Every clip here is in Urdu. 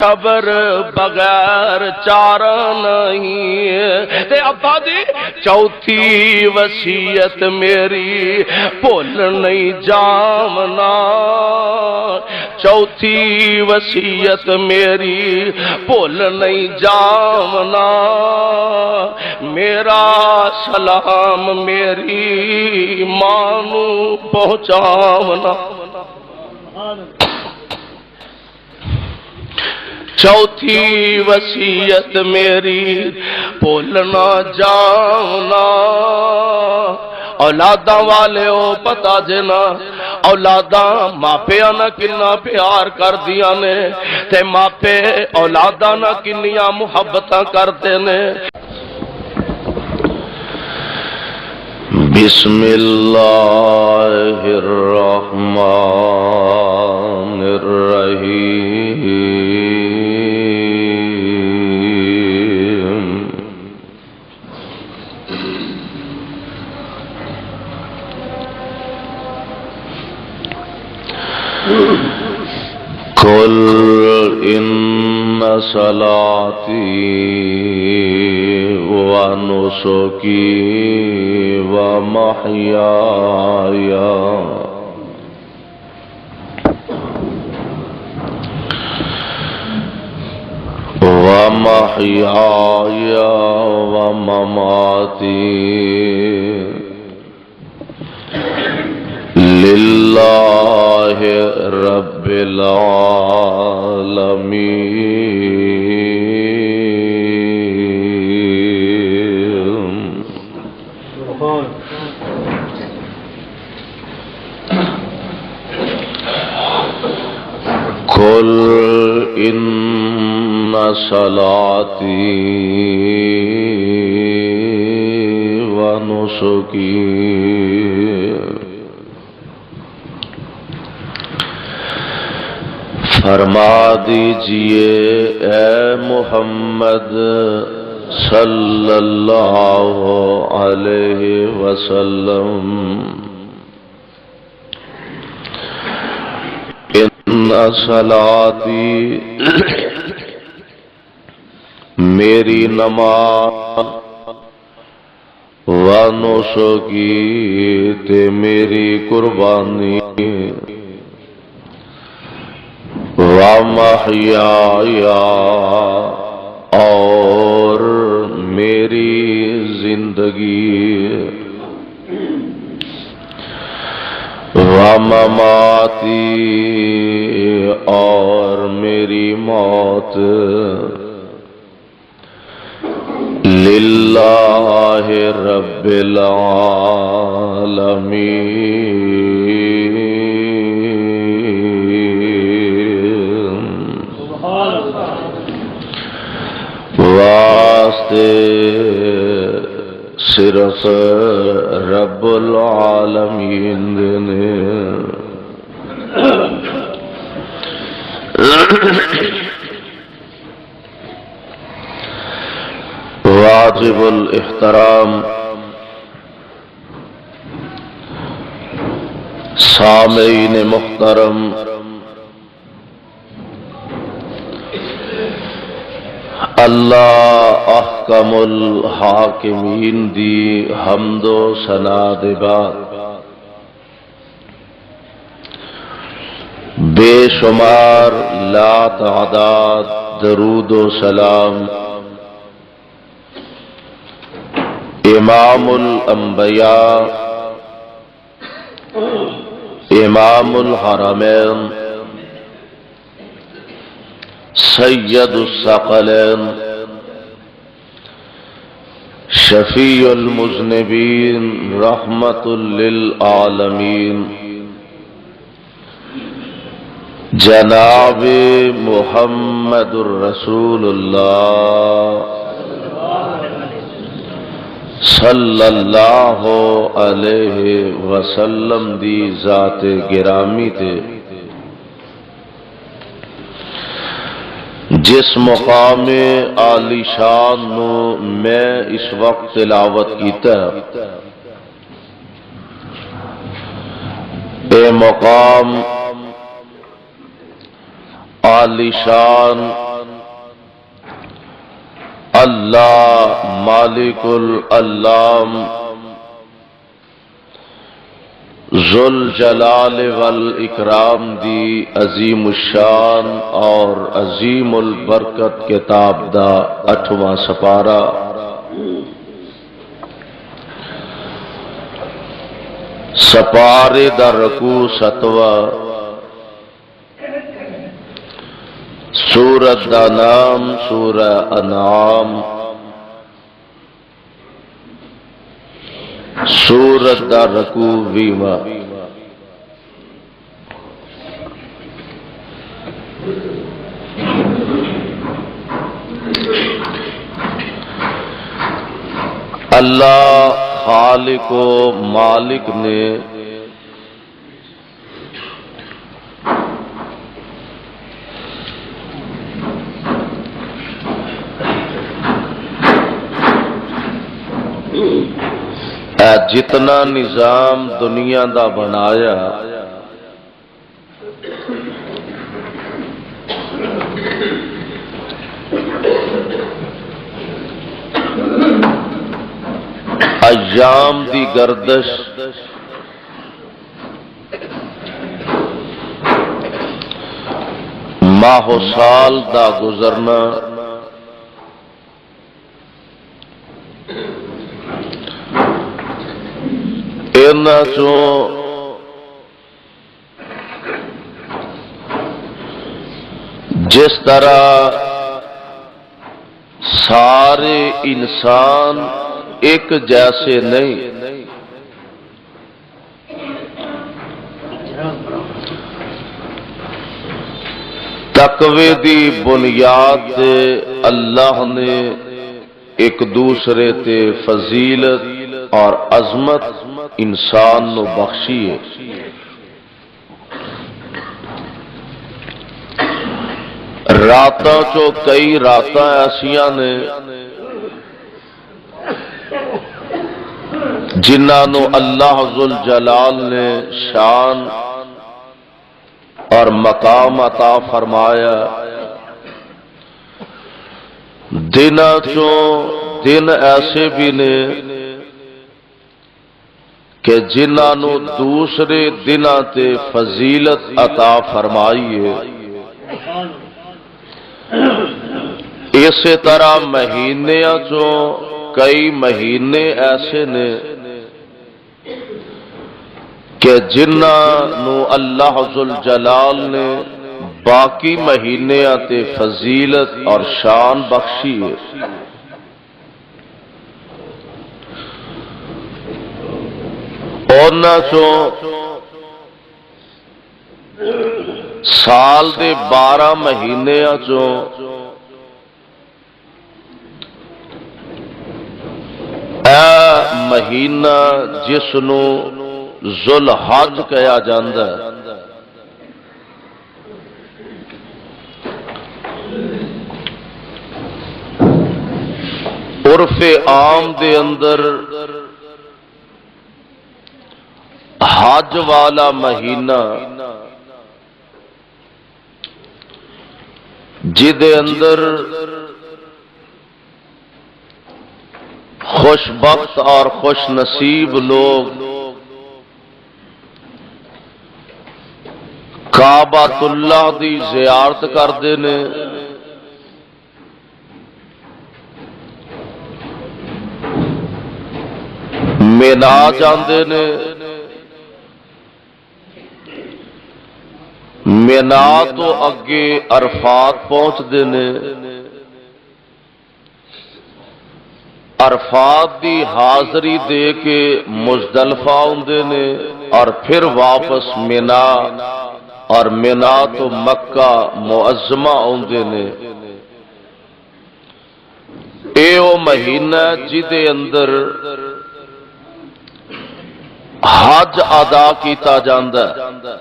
صبر بغیر چارہ نہیں تے ابا دی چوتھی وصیت میری بھول نہیں جامنا چوتھی وصیت میری بھول نہیں جامنا میرا سلام میری ماں نو پہنچاونا چوتھی وصیت میری بھولنا جانا اولاداں والے او پتا جنا اولاداں ماپیاں نہ کنا پیار کر دیا نے تے ماپے اولاداں نہ کنیاں محبتاں کرتے نے بسم اللہ الرحمن الرحیم قل ان صلاتی ونسکی ومحیائی ومماتی للہ رب العالمین قل ان صلاتی ونسکی فرما دیجئے اے محمد صلی اللہ علیہ وسلم ان صلاتی میری نماز ونسکی تے میری قربانی ومحیائی اور میری زندگی ومماتی اور میری موت للہ رب العالمین واسطے صرف رب العالمین نے واجب الاحترام سامعین محترم اللہ احکم الحاکمین دی حمد و ثنا دے بعد بے شمار لا تعداد درود و سلام امام الانبیاء امام الحرمین سید الثقلین شفیع المذنبین رحمت للعالمین جناب محمد الرسول اللہ صلی اللہ علیہ وسلم دی ذات گرامی تے جس مقام عالی شان نو میں اس وقت تلاوت کیتا اے مقام عالی شان اللہ مالک العلام ذل جلال والاکرام دی عظیم الشان اور عظیم البرکت کتاب دا 8واں سپارہ سپارے دا رکوع 7واں سورت دا نام سورہ انعام سورت دا رکوع 20واں اللہ خالق و مالک نے جتنا نظام دنیا دا بنایا ایام دی گردش ماہ و سال دا گزرنا اینا چوں جس طرح سارے انسان ایک جیسے نہیں، تقوی دی بنیاد تے اللہ نے ایک دوسرے تے فضیلت اور عظمت انسان نو بخشی ہے۔ راتاں چو کئی راتاں ایسیاں نے جنہاں نو اللہ ذل جلال نے شان اور مقام عطا فرمایا، دناں چو دن ایسے بھی نے کہ جنہاں نو دوسرے دناں تے فضیلت عطا فرمائی ہے۔ اسی طرح مہینیاں چو کئی مہینے ایسے نے کہ جنہاں نو اللہ ذل جلال نے باقی مہینیاں تے فضیلت اور شان بخشی ہے۔ اونا چو سال دے 12 مہینیاں چو اے مہینہ جس نو ذل حج کہا جاندا ہے، عرف عام دے اندر حج والا مہینہ جدے اندر خوش بخت اور خوش نصیب لوگ کعبۃ اللہ دی زیارت کردے نے، مینا جاندے نے، مینا تو اگے عرفات پہنچتے نے، عرفات دی حاضری دے کے مزدلفہ ہوندے نے اور پھر واپس مینا اور مینا تو مکہ معظمہ ہوندے نے۔ اے او مہینہ جدے اندر حج ادا کیتا جاندا ہے،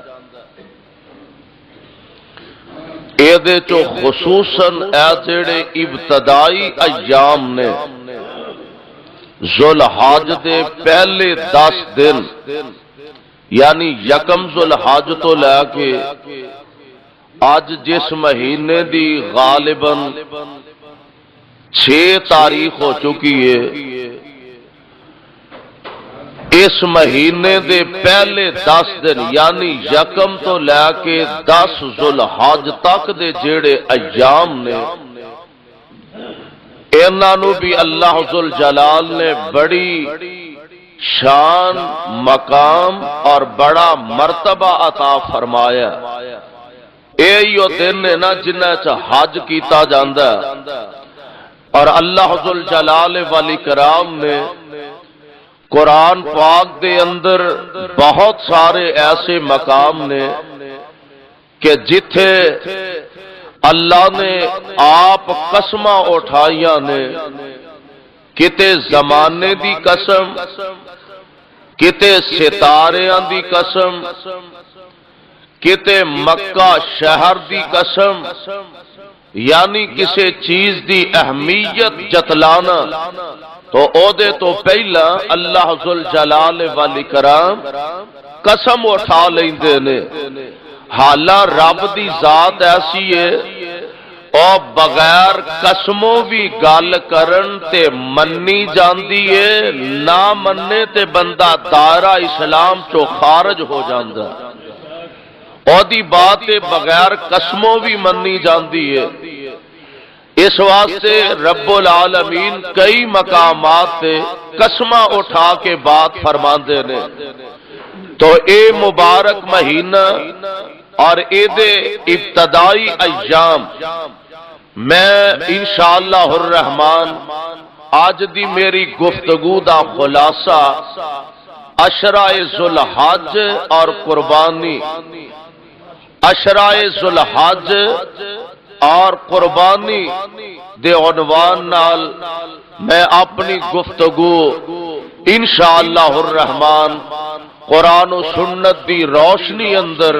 اے دے چو خصوصاً اے جڑے ابتدائی ایام نے ذل حج دے پہلے 10 دن یعنی یکم ذل حج تو لے کے اج جس مہینے دی غالباً 6 تاریخ ہو چکی ہے، اس مہینے دے پہلے 10 دن یعنی یکم تو لے کے 10 ذوالحج تک دے جڑے ایام نے، انہاں نو بھی اللہ ذوالجلال نے بڑی شان، مقام اور بڑا مرتبہ عطا فرمایا۔ ایو دن ہے نا جنہاں چ حج کیتا جاندا ہے، اور اللہ ذوالجلال والاکرام نے قرآن پاک دے اندر بہت سارے ایسے مقام نے کہ جتھے اللہ نے آپ قسماں اٹھائیاں نے، کتے زمانے دی قسم، کتے ستاریاں دی قسم، کتے مکہ شہر دی قسم، یعنی کسی چیز دی اہمیت جتلانا تو او دے تو پہلا اللہ ذوالجلال والاکرام قسم اٹھا لیندے نے۔ حالا رب دی ذات ایسی ہے اور بغیر قسموں بھی گل کرن تے منی جاندی ہے، نہ مننے تے بندہ دائرہ اسلام چو خارج ہو جاندا، او دی بات بغیر قسموں بھی منی جاندی ہے۔ اس واسطے رب العالمین کئی مقامات تے قسماں اٹھا کے بات فرماندے نے۔ تو اے مبارک مہینہ اور اے دے ابتدائی ایام میں انشاءاللہ الرحمن آج دی میری گفتگو دا خلاصہ عشرۂ ذوالحج اور قربانی، عشرۂ ذوالحج اور قربانی دے عنوان نال میں اپنی گفتگو انشاءاللہ الرحمن قرآن و سنت دی روشنی اندر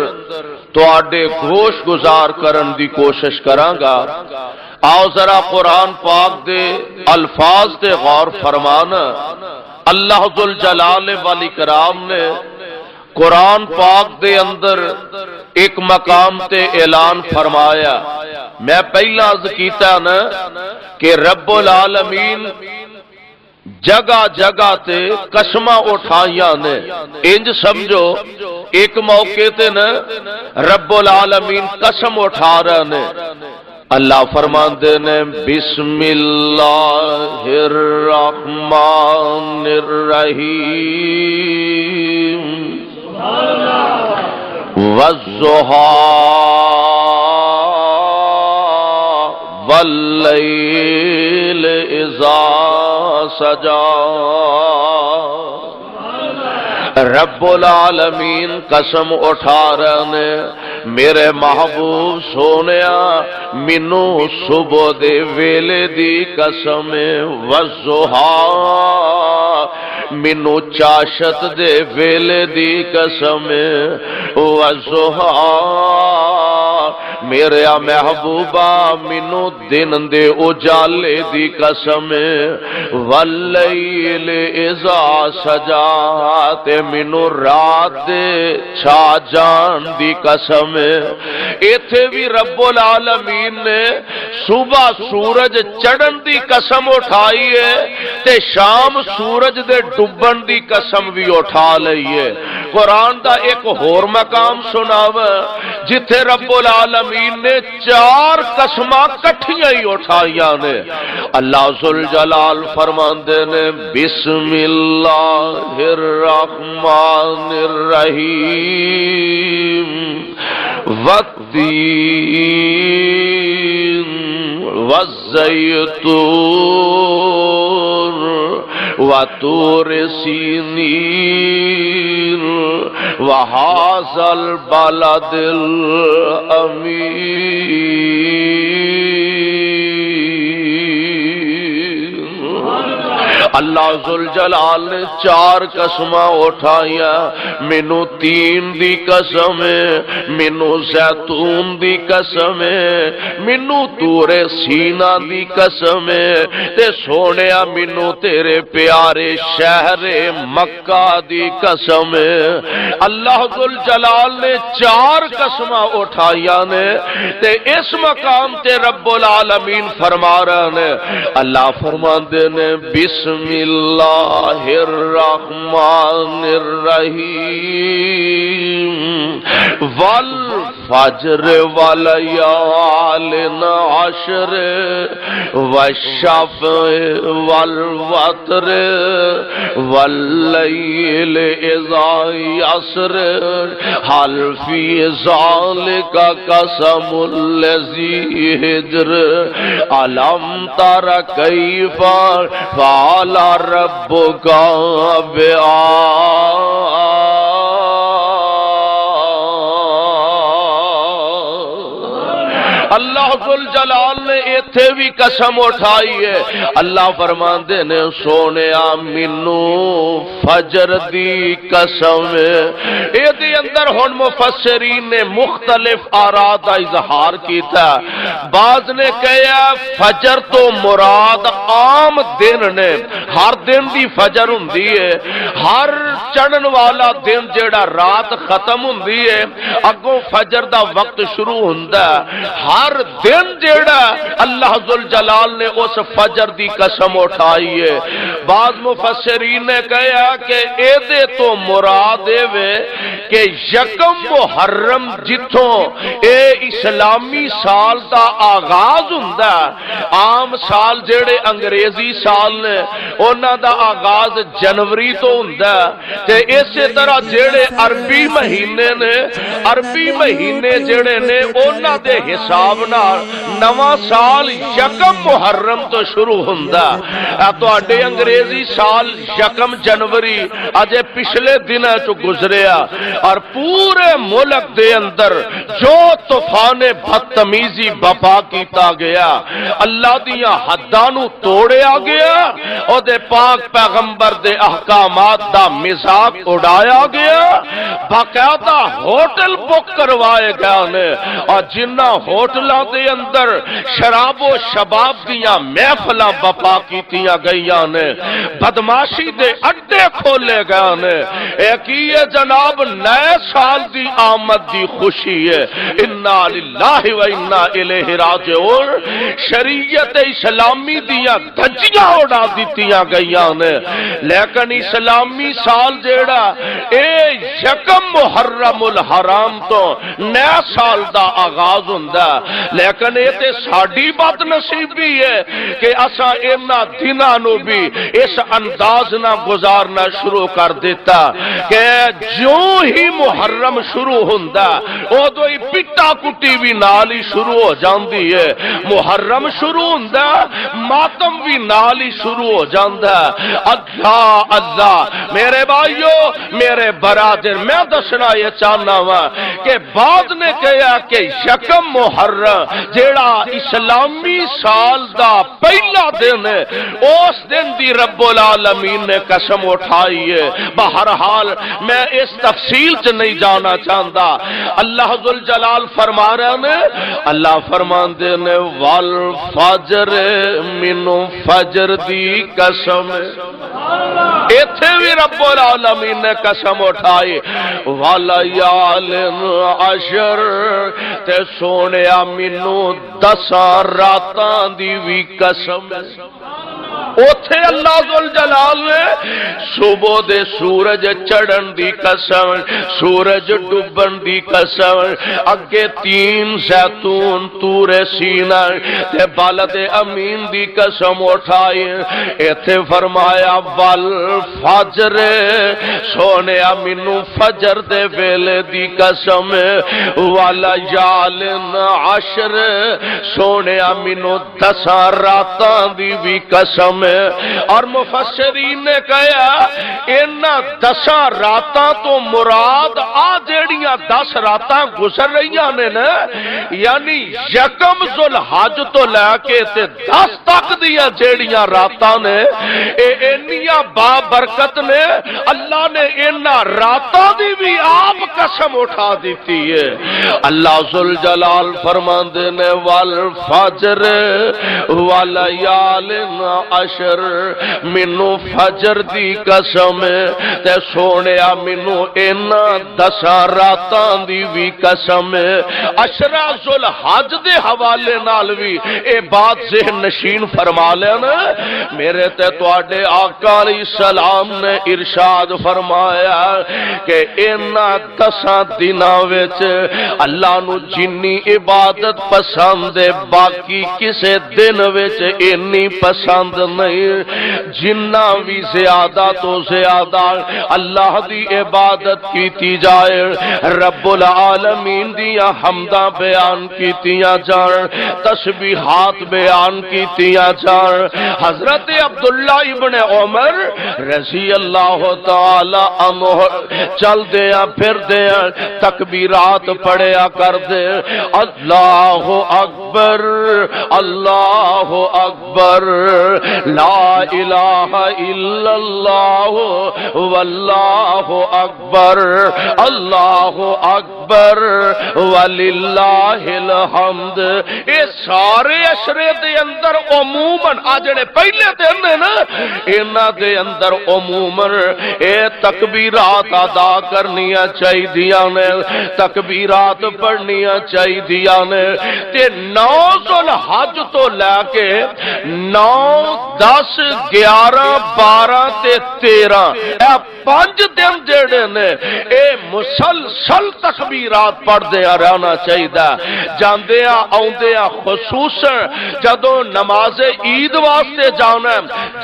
تواڈے گوش گزار کرن دی کوشش کرانگا۔ آؤ ذرا قرآن پاک دے الفاظ دے غور فرمانا۔ اللہ ذوالجلال والاکرام نے قرآن پاک دے اندر ایک مقام تے اعلان فرمایا، میں پہلا عرض کیتا نا کہ رب العالمین جگہ جگہ تے قسماں اٹھائیاں نے، انج سمجھو ایک موقع تے نا رب العالمین قسم اٹھا رہے نے۔ اللہ فرماندے نے بسم اللہ الرحمن الرحیم والضحیٰ واللیل اذا سجا۔ رب العالمین قسم اٹھا رہے نے، میرے محبوب سونیا مینو صبح دے ویلے دی قسم، والضحیٰ مینو چاشت دے ویلے دی قسم، والضحیٰ میرے محبوبہ مینو دن دے اجالے دی قسم، واللیل اذا سجا تے مینو رات دے چھا جان دی قسم۔ ایتھے بھی رب العالمین نے صبح سورج چڑھن دی قسم اٹھائی ہے تے شام سورج دے ڈبن دی قسم بھی اٹھا لئی ہے۔ قرآن دا ایک ہور مقام سناوا جتھے رب العالمین نے 4 قسماں کٹھیاں ہی اٹھائیاں نے۔ اللہ ذوالجلال فرماندے نے بسم اللہ الرحمن الرحیم والتین والزیتون وطور سینین وہذا البلد الامین۔ اللہ ذوالجلال نے 4 قسماں اٹھائیاں، مینوں تین دی قسم ہے، مینوں زیتون دی قسم ہے، مینوں طور سینا دی قسم ہے، تے سونیا مینوں تیرے پیارے شہر مکہ دی قسم ہے۔ اللہ ذوالجلال نے 4 قسماں اٹھائیاں نے، تے اس مقام تے رب العالمین فرما رہے نے، اللہ فرماندے نے بسم اللہ الرحمن الرحیم والفجر والیال عشر والشفع والوتر واللیل اذا یسر حل فی ذالک قسم الذی ہجر علم تر کیف فعل ربک اللہ ذوالجلال نے ایتھے بھی قسم اٹھائی ہے۔ اللہ فرماندے نے سونیا مینوں فجر دی قسم ہے۔ اے دے اندر ہن مفسرین نے مختلف آراء دا اظہار کیتا، بعض نے کہا فجر تو مراد عام دن نے، ہر دن دی فجر ہوندی ہے، ہر چڑھن والا دن جیڑا رات ختم ہوندی ہے اگوں فجر دا وقت شروع ہوندا ہے، ہر دن جیڑا اللہ ذوالجلال نے اس فجر دی قسم اٹھائی ہے۔ بعض مفسرین نے کہا کہ اے دے تو مراد ہے کہ یکم محرم جتھوں اے اسلامی سال دا آغاز ہوندا ہے، عام سال جیڑے انگریزی سال نے انہاں دا آغاز جنوری تو ہوندا ہے، تے اسی طرح جیڑے عربی مہینے نے، عربی مہینے جیڑے نے انہاں دے حساب نال نواں سال یکم محرم تو شروع ہوندا ہے۔ تواڈے انگریزی سال یکم جنوری اجے پچھلے دناں چ گزریا، اور پورے ملک دے اندر جو طوفان بدتمیزی بپا کیتا گیا، اللہ دیاں حداں نو توڑیا گیا، او دے پاک پیغمبر دے احکامات دا مذاق اڑایا گیا، باقاعدہ ہوٹل بک کروائے گئے نے، اور جنہ ہوٹلاں دے اندر شراب و شباب دیاں محفلاں بپا کیتیاں گئیاں نے، بدماشی دے اڈے کھولے گئے نے۔ ایک یہ جناب نئے سال دی آمد دی خوشی ہے، انا للہ و انا الیہ راجعون، شریعت اسلامی دیاں دھجیاں اڑا دیتیاں گئیاں نے، لیکن اسلامی سال جیڑا اے یکم محرم الحرام تو نیا سال دا آغاز ہوندا، لیکن اے تے ساڈی بد نصیبی ہے کہ اساں انہاں دناں نو بھی اس انداز نہ گزارنا شروع کر دیتا کہ جو ہی محرم شروع ہوندا اودوں ہی پٹا کٹی بھی نال ہی شروع ہو جاندی ہے، محرم شروع ہوندا ماتم بھی نال ہی شروع ہو جاندا۔ اللہ اللہ میرے بھائیو میرے برادر، میں دسنا یہ چاہنا وا کہ بعد نے کہا کہ یکم محرم جیڑا اسلامی سال دا پہلا دن ہے، اس دن دی رب العالمین نے قسم اٹھائی ہے۔ بہرحال میں اس تفصیل سے نہیں جانا چاہتا، اللہ ذوالجلال فرما رہے نے، اللہ فرماندے نے والفجر منو فجر دی قسم، ایتھے بھی رب العالمین نے قسم اٹھائی، والیال عشر تے سونیا مینوں 10 راتاں دی وی قسم۔ اوتھے اللہ ذوالجلال نے صبح دے سورج چڑھن دی قسم، سورج ڈوبن دی قسم، اگے 3 زیتون طور سینا تے بالد امین دی قسم اٹھائی، ایتھے فرمایا والفجر سونیا مینوں فجر دے ویلے دی قسم، والیال عشر سونیا مینوں 10 راتاں دی بھی قسم۔ اور مفسرین نے کہا ان 10 راتاں تو مراد آ جیڑیاں 10 راتاں گزر رہیاں نے نا، یعنی یکم ذوالحج تو لے کے تے 10 تک دیاں جیڑیاں راتاں نے، ایڈیاں بابرکت نے اللہ نے انہاں راتاں دی بھی آپ قسم اٹھا دیتی ہے۔ اللہ ذوالجلال فرماندے نے والفجر والیال عشر، مینوں فجر دی قسم تے سونیا مینوں انہاں 10 راتاں دی بھی قسم۔ عشرہ ذوالحج دے حوالے نال بھی اے بات ذہن نشین فرما لینا، میرے تے تواڈے آقا علیہ السلام نے ارشاد فرمایا کہ انہاں 10 دناں وچ اللہ نو جنی عبادت پسند ہے باقی کسے دن وچ انی پسند نہیں۔ جنہ بھی زیادہ تو زیادہ اللہ دی عبادت کیتی جائے، رب العالمین دیا حمداں بیان کیتیاں جان، تسبیحات بیان کیتیاں جان۔ حضرت عبداللہ ابن عمر رضی اللہ تعالی عنہ چل دیا پھر دیا تکبیرات پڑھیا کر دے، اللہ اکبر اللہ اکبر لا الہ الا اللہ واللہ اکبر اللہ اکبر وللہ الحمد۔ اے سارے اشرے دے اندر عموماً آ جڑے پہلے دن نے نا انہاں دے اندر عموماً اے تکبیرات ادا کرنیاں چاہیدیاں نے، تکبیرات پڑھنیاں چاہیدیاں نے۔ تے 9 ذوالحج تو لے کے 9 10 11 12 تے 13 اے 5 دن جڑے نے اے مسلسل تکبیرات پڑھدیا رہنا چاہیدا، جاندیاں آوندیاں خصوصاً جدوں نماز عید واسطے جانا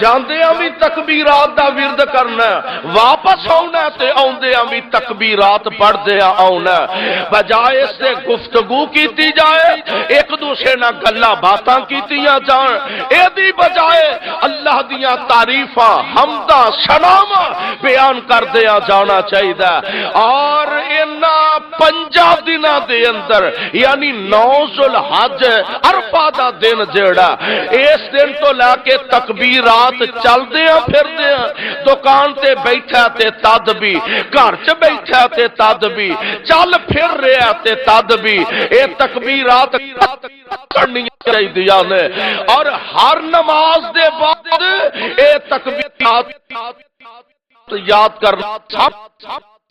جاندیاں بھی تکبیرات دا ورد کرنا، واپس آنا تے آوندیاں بھی تکبیرات پڑھدیا آنا، بجائے اس سے گفتگو کیتی جائے ایک دوسرے نہ گلاں باتاں کیتیاں جان، اے دی بجائے اللہ دیاں تعریفاں حمداں ثناواں بیان کر دیا جانا چاہیے۔ اور انہاں 5 دناں دے اندر یعنی 9 ذوالحج عرفہ دا دن جیڑا اس دن تو لے کے تکبیرات چل دیاں پھر دیاں، دکان تے بیٹھا تے تد بھی، گھر چ بیٹھا تے تد بھی، چل پھر رہا تے تد بھی اے تکبیرات کرنی چاہیے نے۔ اور ہر نماز دے بعد اے تکبیرات یاد کرنا سب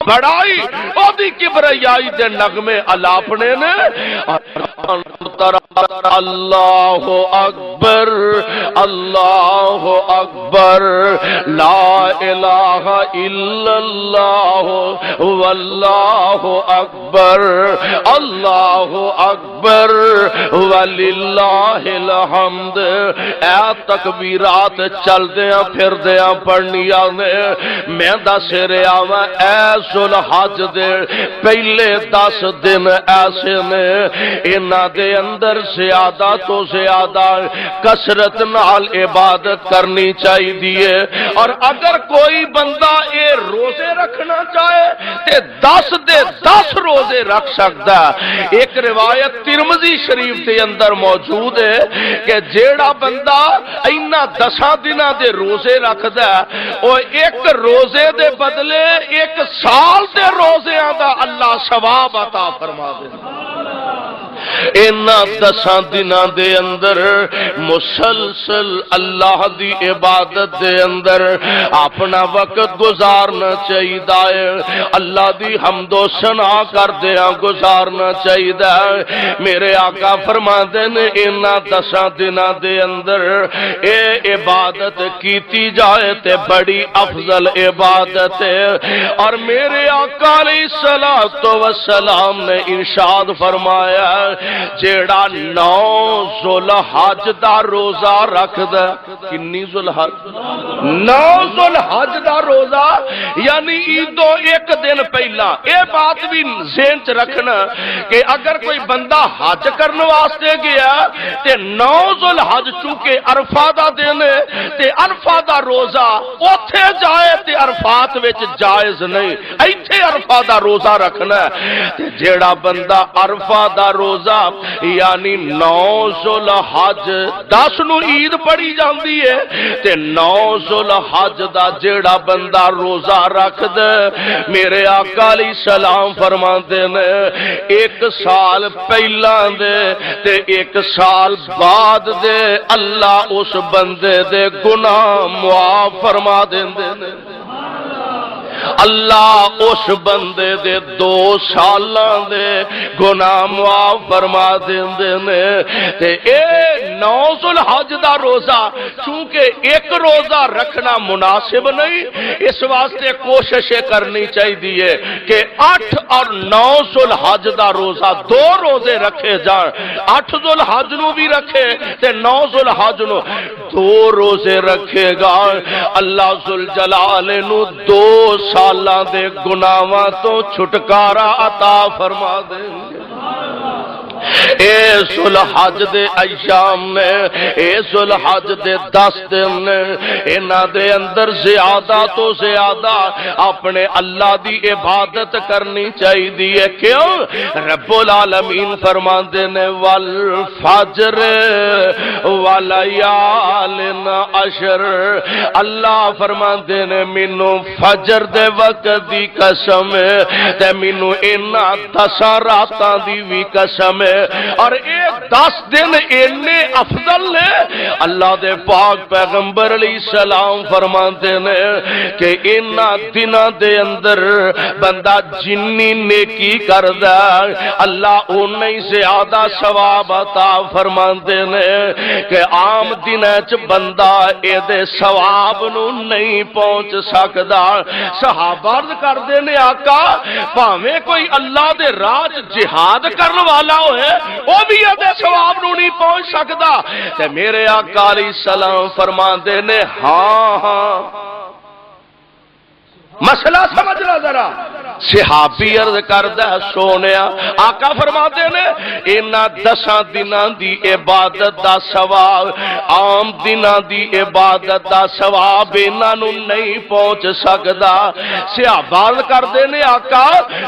بڑائی اودی کبریائی دے نغمے الاپنے نے۔ اللہ اکبر اللہ اکبر لا الہ الا اللہ واللہ اکبر اللہ اکبر وللہ الحمد۔ اے تکبیرات چل دیاں پھر دیاں پڑھنیاں نے۔ میں دس رہا ہاں اے ذوالحج دے پہلے 10 دن ایسے نے انہاں دے اندر زیادہ تو زیادہ کثرت نال عبادت کرنی چاہیے۔ اور اگر کوئی بندہ اے روزے رکھنا چاہے تے 10 دے 10 روزے رکھ سکتا ہے۔ ایک روایت ترمذی شریف کے اندر موجود ہے کہ جیڑا بندہ اینا 10 دناں دے روزے رکھدا ہے او ایک روزے دے بدلے 1 سال دے روزیاں دا اللہ ثواب عطا فرما دے۔ انہاں 10 دناں دے اندر مسلسل اللہ دی عبادت دے اندر اپنا وقت گزارنا چاہیے، اللہ دی حمد و ثنا کردیاں گزارنا چاہیے۔ میرے آقا فرماندے نے انہاں 10 دناں دے اندر اے عبادت کیتی جائے تے بڑی افضل عبادت ہے۔ اور میرے آقا علیہ الصلوۃ والسلام نے ارشاد فرمایا جیڑا 9 ذوالحج دا روزہ رکھدا، کنی ذوالحج 9 ذوالحج دا روزہ یعنی عیدوں 1 دن پہلا۔ اے بات بھی ذہن چ رکھنا کہ اگر کوئی بندہ حج کرنے واسطے گیا تے 9 ذوالحج چونکہ عرفہ دا دن ہے تے عرفہ دا روزہ اوتھے جائے تے عرفات وچ جائز نہیں، ایتھے عرفہ دا روزہ رکھنا ہے۔ تے جیڑا بندہ عرفہ دا روزہ روزہ یعنی 9 ذوالحج 10 نو عید پڑھی جاندی ہے تے 9 ذوالحج دا جیڑا بندہ روزہ رکھ دے میرے آقا علیہ السلام فرماندے نے 1 سال پہلا دے تے 1 سال بعد دے اللہ اس بندے دے گناہ معاف فرما دیندے نے اللہ اس بندے دے 2 سالاں دے گناہ معاف فرما دیندے نے تے اے 9 ذوالحج دا روزہ چونکہ ایک روزہ رکھنا مناسب نہیں اس واسطے کوشش کرنی چاہیے کہ 8 اور 9 ذوالحج دا روزہ 2 روزے رکھے جان 8 ذوالحج نو بھی رکھے تے 9 ذوالحج نو 2 روزے رکھے گا اللہ ذوالجلال نو 2 سالاں دے گناہاں تو چھٹکارا عطا فرما دیں گے اے ذوالحج دے ایام نے اے ذوالحج دے 10 دن نے انہاں دے اندر زیادہ تو زیادہ اپنے اللہ دی عبادت کرنی چاہیے کیوں رب العالمین فرماندے نے والفجر ولیال عشر اللہ فرماندے نے مینوں فجر دے وقت دی قسم تے مینوں انہاں 10 راتاں دی وی قسم اور اے 10 دن اتنے افضل نے اللہ دے پاک پیغمبر علیہ السلام فرماتے نے کہ انہاں دناں دے اندر بندہ جنی نیکی کردا اللہ اونہی زیادہ ثواب عطا فرماتے نے کہ عام دناں چ بندہ اے دے ثواب نو نہیں پہنچ سکدا صحابہ عرض کردے نے آقا بھاویں کوئی اللہ دے راہ جہاد کرن والا ہوئے وہ بھی ادھے ثواب نو نہیں پہنچ سکتا تے میرے آقا علیہ السلام فرماندے نے ہاں مسئلہ سمجھنا ذرا صحابی عرض کردہ سونیا آقا فرماتے نے انہاں 10 دناں دی عبادت دا ثواب عام دناں دی عبادت دا ثواب انہاں نو نہیں پہنچ سکدا صحابہ عرض کردے نے آقا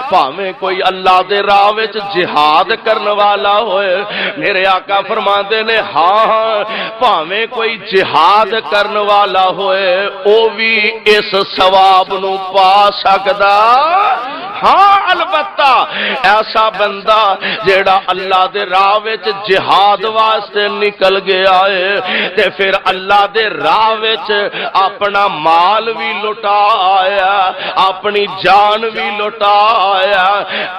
بھاویں کوئی اللہ دے راہ وچ جہاد کرن والا ہوئے میرے آقا فرماندے نے ہاں بھاویں کوئی جہاد کرن والا ہوئے او بھی اس ثواب نو پا سکدا ہاں البتہ ایسا بندہ جیڑا اللہ دے راہ وچ جہاد واسطے نکل گیا ہے تے پھر اللہ دے راہ وچ اپنا مال بھی لٹا آیا اپنی جان بھی لٹا آیا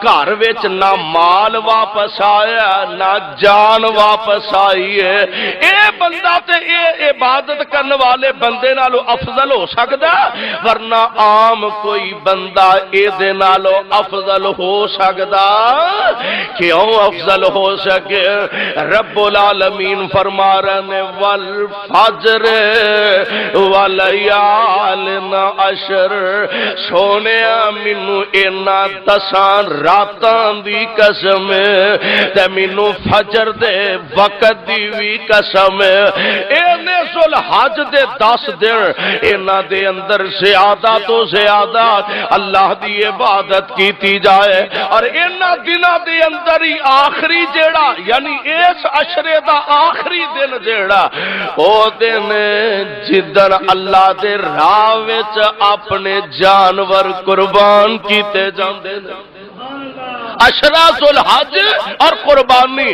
گھر وچ نہ مال واپس آیا نہ جان واپس آئی ہے اے بندہ تے اے عبادت کرنے والے بندے نالو افضل ہو سکدا ورنہ عام کوئی بندہ اے دے نالو افضل ہو سکدا کیوں افضل ہو سکے رب العالمین فرما رہے والفجر ولیال عشر سونیا مینوں انہاں 10 راتاں دی قسم تے مینوں فجر دے وقت دی وی قسم اینے ذوالحج دے 10 دن انہاں دے اندر زیادہ تو زیادہ اللہ دی عبادت کیتی جائے اور انہاں دناں دے اندر ہی آخری جیڑا یعنی اس عشرے دا آخری دن جیڑا او دن جدن اللہ دے راہ وچ اپنے جانور قربان کیتے جاندے نے عشرہ ذوالحج اور قربانی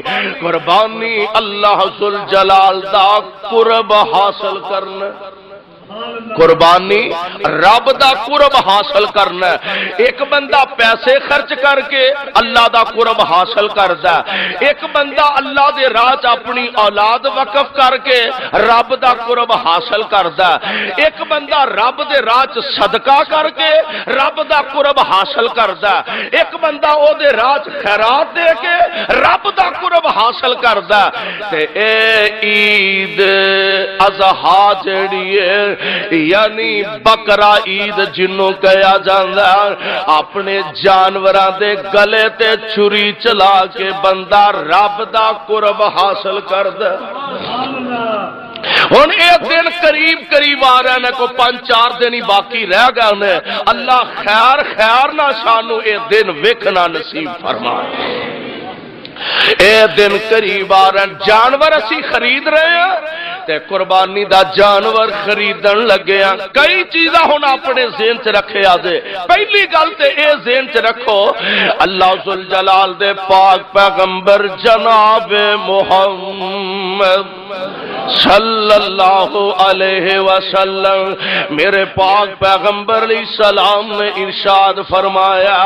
اللہ ذوالجلال دا قرب حاصل کرنا قربانی رب دا قرب حاصل کرنا ایک بندہ پیسے خرچ کر کے اللہ دا قرب حاصل کردا ایک بندہ اللہ دے راہ اپنی اولاد وقف کر کے رب دا قرب حاصل کردا ایک بندہ رب دے راہ صدقہ کر کے رب دا قرب حاصل کردا ایک بندہ او دے راہ خیرات دے کے رب دا قرب حاصل کردا تے اے عید اضحیٰ جڑی ہے یعنی بکرا عید جنوں کہا جاندا اپنے جانوراں دے گلے تے چھری چلا کے بندہ رب دا قرب حاصل کردا ہن اے دن قریب آ رہے ہیں کو 5-4 دن ہی باقی رہ گئے نے اللہ خیر نہ سانو اے دن ویکھنا نصیب فرمائے اے دن قریب آ رہے ہیں، جانور اسی خرید رہے ہیں تے قربانی دا جانور خریدن لگے ہیں۔ کئی چیزاں ہن اپنے ذہن چ رکھے آدے، پہلی گل تے اے ذہن چ رکھو اللہ ذوالجلال دے پاک پیغمبر جناب محمد صلی اللہ علیہ وسلم، میرے پاک پیغمبر علیہ السلام نے ارشاد فرمایا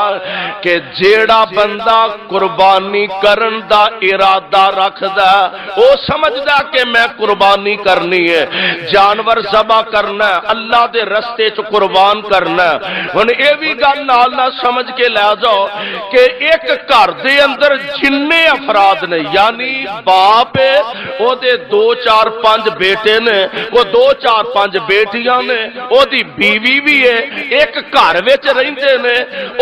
کہ جیڑا بندہ قربانی کرن دا ارادہ رکھدا او سمجھدا کہ میں قربانی کرنی ہے، جانور ذبح کرنا ہے، اللہ دے رستے چ قربان کرنا ہے۔ ہن اے بھی گل نال نہ سمجھ کے لے جاؤ کہ ایک گھر دے اندر جننے افراد نے، یعنی باپ ہے او دے 2 4 5 بیٹے نے، وہ 2 4 5 بیٹیاں نے، او دی بیوی بھی ہے، ایک گھر وچ رہندے نے،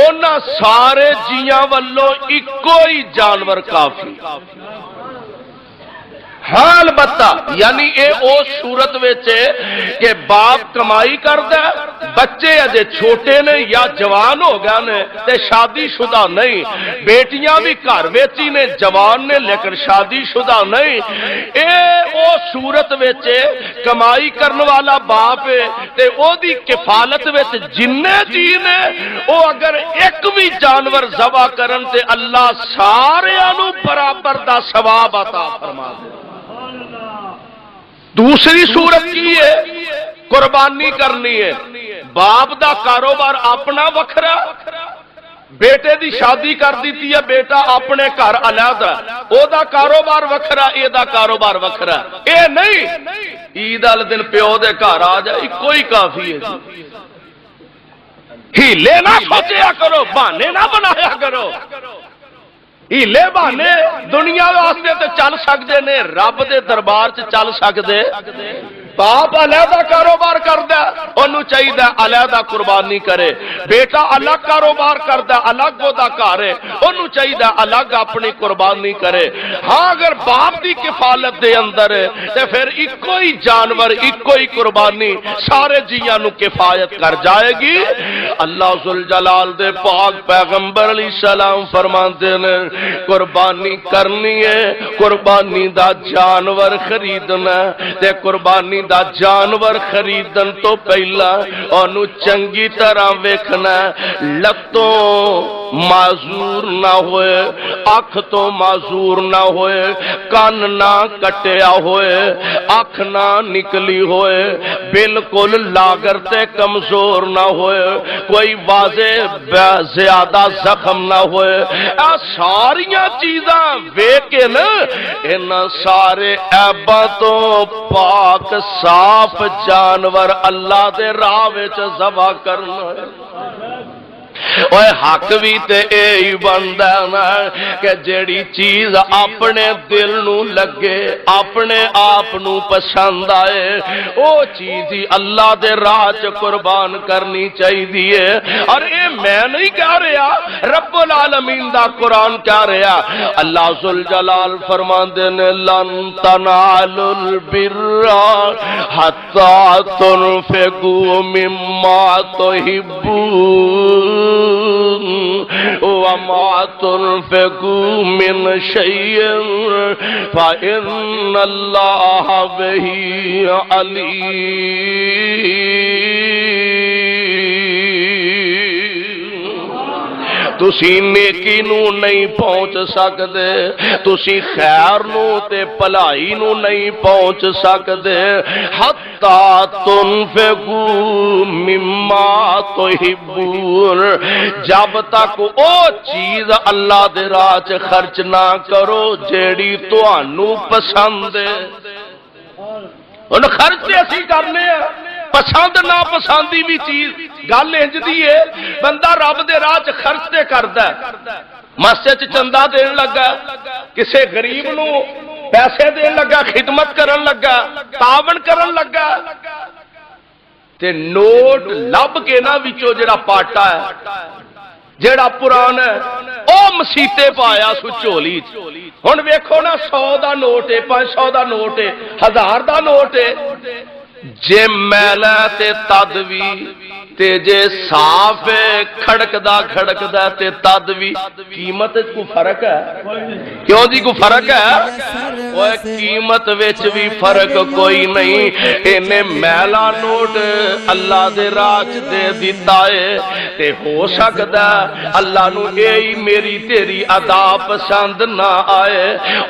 انہاں سارے جیاں والوں اکو ہی جانور کافی۔ ہاں البتہ یعنی اے او صورت وچ کہ باپ کمائی کردا ہے، بچے اجے چھوٹے نے یا جوان ہو گئے نے تے شادی شدہ نہیں، بیٹیاں بھی گھر وچ ہی نے، جوان نے لیکن شادی شدہ نہیں، اے او صورت وچ کمائی کرن والا باپ ہے تے او دی کفالت وچ جننے جی نے او اگر ایک بھی جانور ذبح کرن تے اللہ ساریاں نو برابر دا ثواب عطا فرما دے۔ دوسری صورت کی ہے قربانی کرنی ہے، باپ دا کاروبار اپنا وکھرا، بیٹے دی شادی کر دیتی ہے، بیٹا اپنے گھر علیحدہ، او دا کاروبار وکھرا، اے دا کاروبار وکھرا، اے نہیں عید والے دن پیو دے گھر آ جائے کوئی کافی ہے جی۔ ہیلے نہ سوچیا کرو، بہانے نہ بنایا کرو، ہیلے بہانے دنیا واسطے تے چل سکتے نے، رب دے دربار چ چل سکتے۔ باپ علیحدہ کاروبار کردا انہوں چاہیے علیحدہ قربانی کرے، بیٹا الگ کاروبار کردا الگ دا گھر ہے انہوں چاہیے الگ اپنی قربانی کرے۔ ہاں اگر باپ دی کفالت دے اندر ہے تے پھر ایکو ہی جانور ایکو ہی قربانی سارے جیاں نو کفایت کر جائے گی۔ اللہ ذوالجلال دے پاک پیغمبر علیہ السلام فرماندے نے قربانی کرنی ہے، قربانی دا جانور خریدنا تے قربانی دا جانور خریدن تو پہلا انہوں چنگی طرح ویکھنا، لتوں معذور نہ ہوئے، اکھ تو معذور نہ ہوئے، کان نہ کٹیا ہوئے، اکھ نہ نکلی ہوئے، بالکل لاگر تے کمزور نہ ہوئے، کوئی واضح زیادہ زخم نہ ہوئے، ساریاں چیزاں ویکھ کے نا انہاں سارے عیباں تو پاک صاف جانور اللہ دے راہ وچ ذبح کرنا ہے۔ اوے حق بھی تے اے ہی بندا نا کہ جیڑی چیز اپنے دل نو لگے، اپنے آپ نو پسند آئے، او چیز ہی اللہ دے راہ چ قربان کرنی چاہیے۔ اور اے میں نہیں کہہ رہا، رب العالمین دا قرآن کہہ رہا، اللہ ذوالجلال فرماندے نے لن تنالوا البر حتی تنفقوا مما تحبون وما تنفقوا من شيء فإن الله به عليم۔ تسی نیکی نو نہیں پہنچ سکدے، تسی خیر نو تے پلائی نو نہیں پہنچ سکدے حتی تنفقوا مما تحبون، جب تک او چیز اللہ دے راہ چ خرچ نہ کرو جیڑی تانوں پسند ہے۔ ان خرچ اسی کرنے ہیں، پسند نہ پسندی بھی چیز گل انج دی ہے، بندہ رب دے راہ چ خرچ تے کردا ہے، مسجد چ چندہ دین لگا، کسے غریب نو پیسے دین لگا، خدمت کرن لگا، تعاون کرن لگا، تے نوٹ لب کے نا وچوں جڑا پاٹا ہے جڑا پرانا ہے او مسیتے پایا سو چولی چ۔ ہن ویکھو نا 100 دا نوٹ ہے، 500 دا نوٹ ہے، 1000 دا نوٹ ہے، جے میلا تے تد وی تے جے صاف ہے کھڑکدا تے تد وی قیمت وچ کوئی فرق ہے؟ کیوں جی کوئی فرق ہے؟ اوے قیمت وچ بھی فرق کوئی نہیں۔ اینے میلا نوٹ اللہ دے راہ وچ دے دتا ہے تے ہو سکدا اللہ نو اے میری تیری ادا پسند نہ آئے،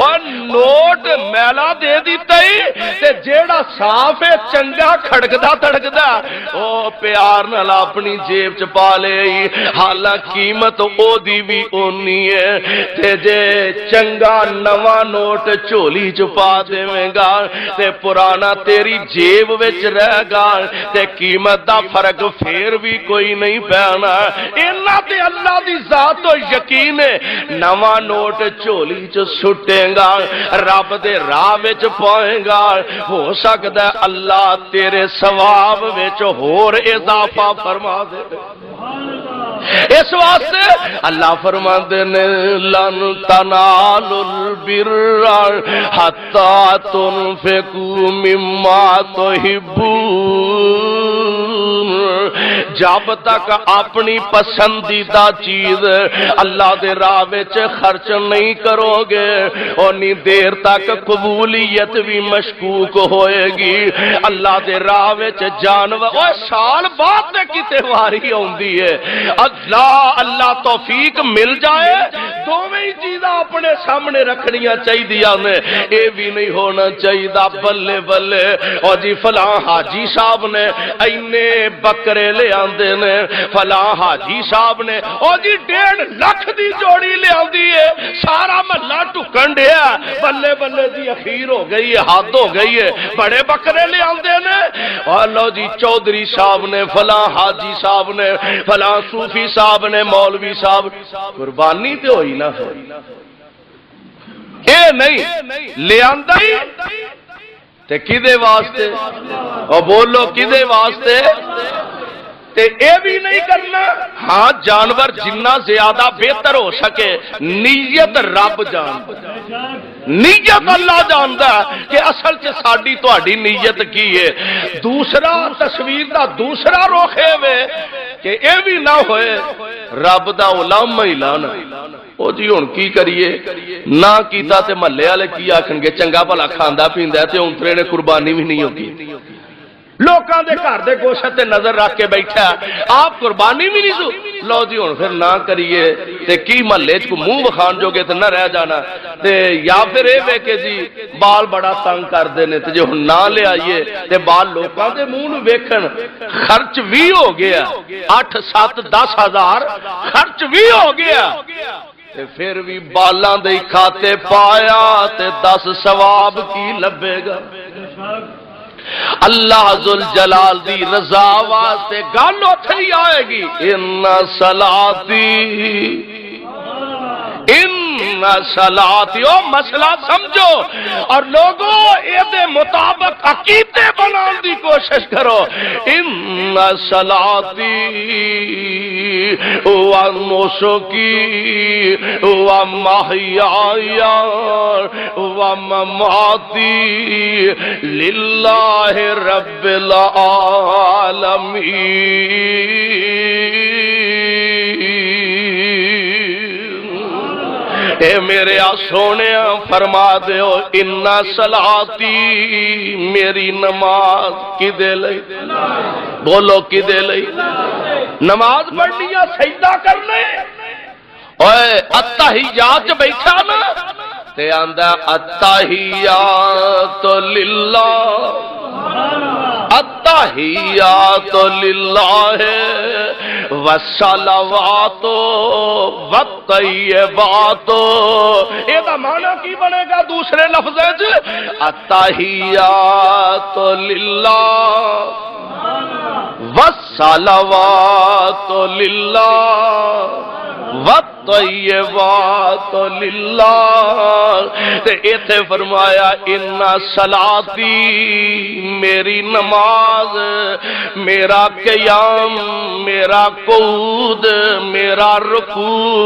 اور نوٹ میلا دے دیتا ہی تے جیڑا صاف ہے چنگا کھڑکدا تڑکدا او پیار نال اپنی جیب چ پا لے، حالانکہ قیمت او دی بھی اونی ہے۔ تے جے چنگا نواں نوٹ چولی چ پا دیویں گا تے پرانا تیری جیب وچ رہ گا تے قیمت دا فرق پھر بھی کوئی نہیں پینا۔ انہاں تے اللہ دی ذات تو یقین ہے، نواں نوٹ چولی چ سٹے گا رب دے راہ وچ پائے گا، ہو سکدا ہے اللہ تیرے ثواب وچ ہور اضافہ فرما دے۔ اس واسطے اللہ فرماندے نے لن تنالوا البر حتی تنفقوا مما تحبون، جب تک اپنی پسندیدہ چیز اللہ دے راہ وچ خرچ نہیں کرو گے اونی دیر تک قبولیت بھی مشکوک ہوئے گی۔ اللہ دے راہ وچ جانور اوے سال بعد کتے واری ہوندی ہے، اللہ توفیق مل جائے دوویں ہی چیزاں اپنے سامنے رکھنیاں چاہیے نے، اے بھی نہیں ہونا چاہیے بلے بلے اور جی فلاں حاجی صاحب نے اینے بکرے لے آندے نے، فلاں حاجی صاحب نے اور جی 1.5 لاکھ دی جوڑی لے آندی ہے، سارا محلہ ٹکن ڈیا بلے بلے دی اخیر ہو گئی ہے، حد ہو گئی ہے، بڑے بکرے لے آندے نے۔ اور لو جی چودھری صاحب نے، فلاں حاجی صاحب نے، فلاں صوفی صاحب نے، مولوی صاحب، قربانی تے ہوئی نہ ہوئی، اے نہیں لے آندا ہی تے کدے واسطے، اور بولو کدے واسطے؟ تے اے بھی نہیں کرنا ہاں جانور جنہ زیادہ بہتر ہو سکے نیت رب جاندا، نیت اللہ جاندا کہ اصل چ ساڈی تہاڈی نیت کی ہے۔ دوسرا تصویر دا دوسرا رخ ہے کہ اے بھی نہ ہوئے رب دا علامہ ہی لانا، او جی ہن کی کریے نہ کیتا تے محلے والے کی آکھن گے چنگا بھلا کھاندا پیندا تے اونترے نے قربانی بھی نہیں ہوگی، لوکاں دے گھر دے گوشت تے نظر رکھ کے بیٹھا آپ قربانی بھی نہیں سو، لو جی ہن پھر نہ کریے تے کی محلے چ کو منہ بخان جو گے تے نہ رہ جانا، تے یا پھر اے وے کہ جی بال بڑا تنگ کردے نے تے جو ہن نہ لے آئیے تے بال لوکاں دے منہ نو ویکھن، خرچ بھی ہو گیا 8 7 10 ہزار خرچ بھی ہو گیا تے پھر بھی بالاں دے کھاتے پایا تے 10 ثواب کی لبے گا۔ اللہ ذوالجلال دی رضا واسطے گل اوتھے ہی آئے گی، ان صلاتی او مسئلہ سمجھو اور لوگوں اے دے مطابق عقیدے بنان دی کوشش کرو۔ ان صلاتی و نسکی و محیای و مماتی للہ رب العالمین، اے میرے سونے فرما دیو ان صلاتی میری نماز کدے لئی، بولو کدے لئی؟ نماز پڑھنی یا سجدہ کرنے؟ اوے التحیات بیٹھا نا تے آندا التحیات للہ، التحیات للہ والصلوات والطیبات، اے دا معنی کی بنے گا دوسرے لفظیں چ؟ التحیات للہ والصلوات للہ والطیبات للہ، تے ایتھے فرمایا ان صلاتی میری نماز، میرا قیام، میرا قعود، میرا رکوع،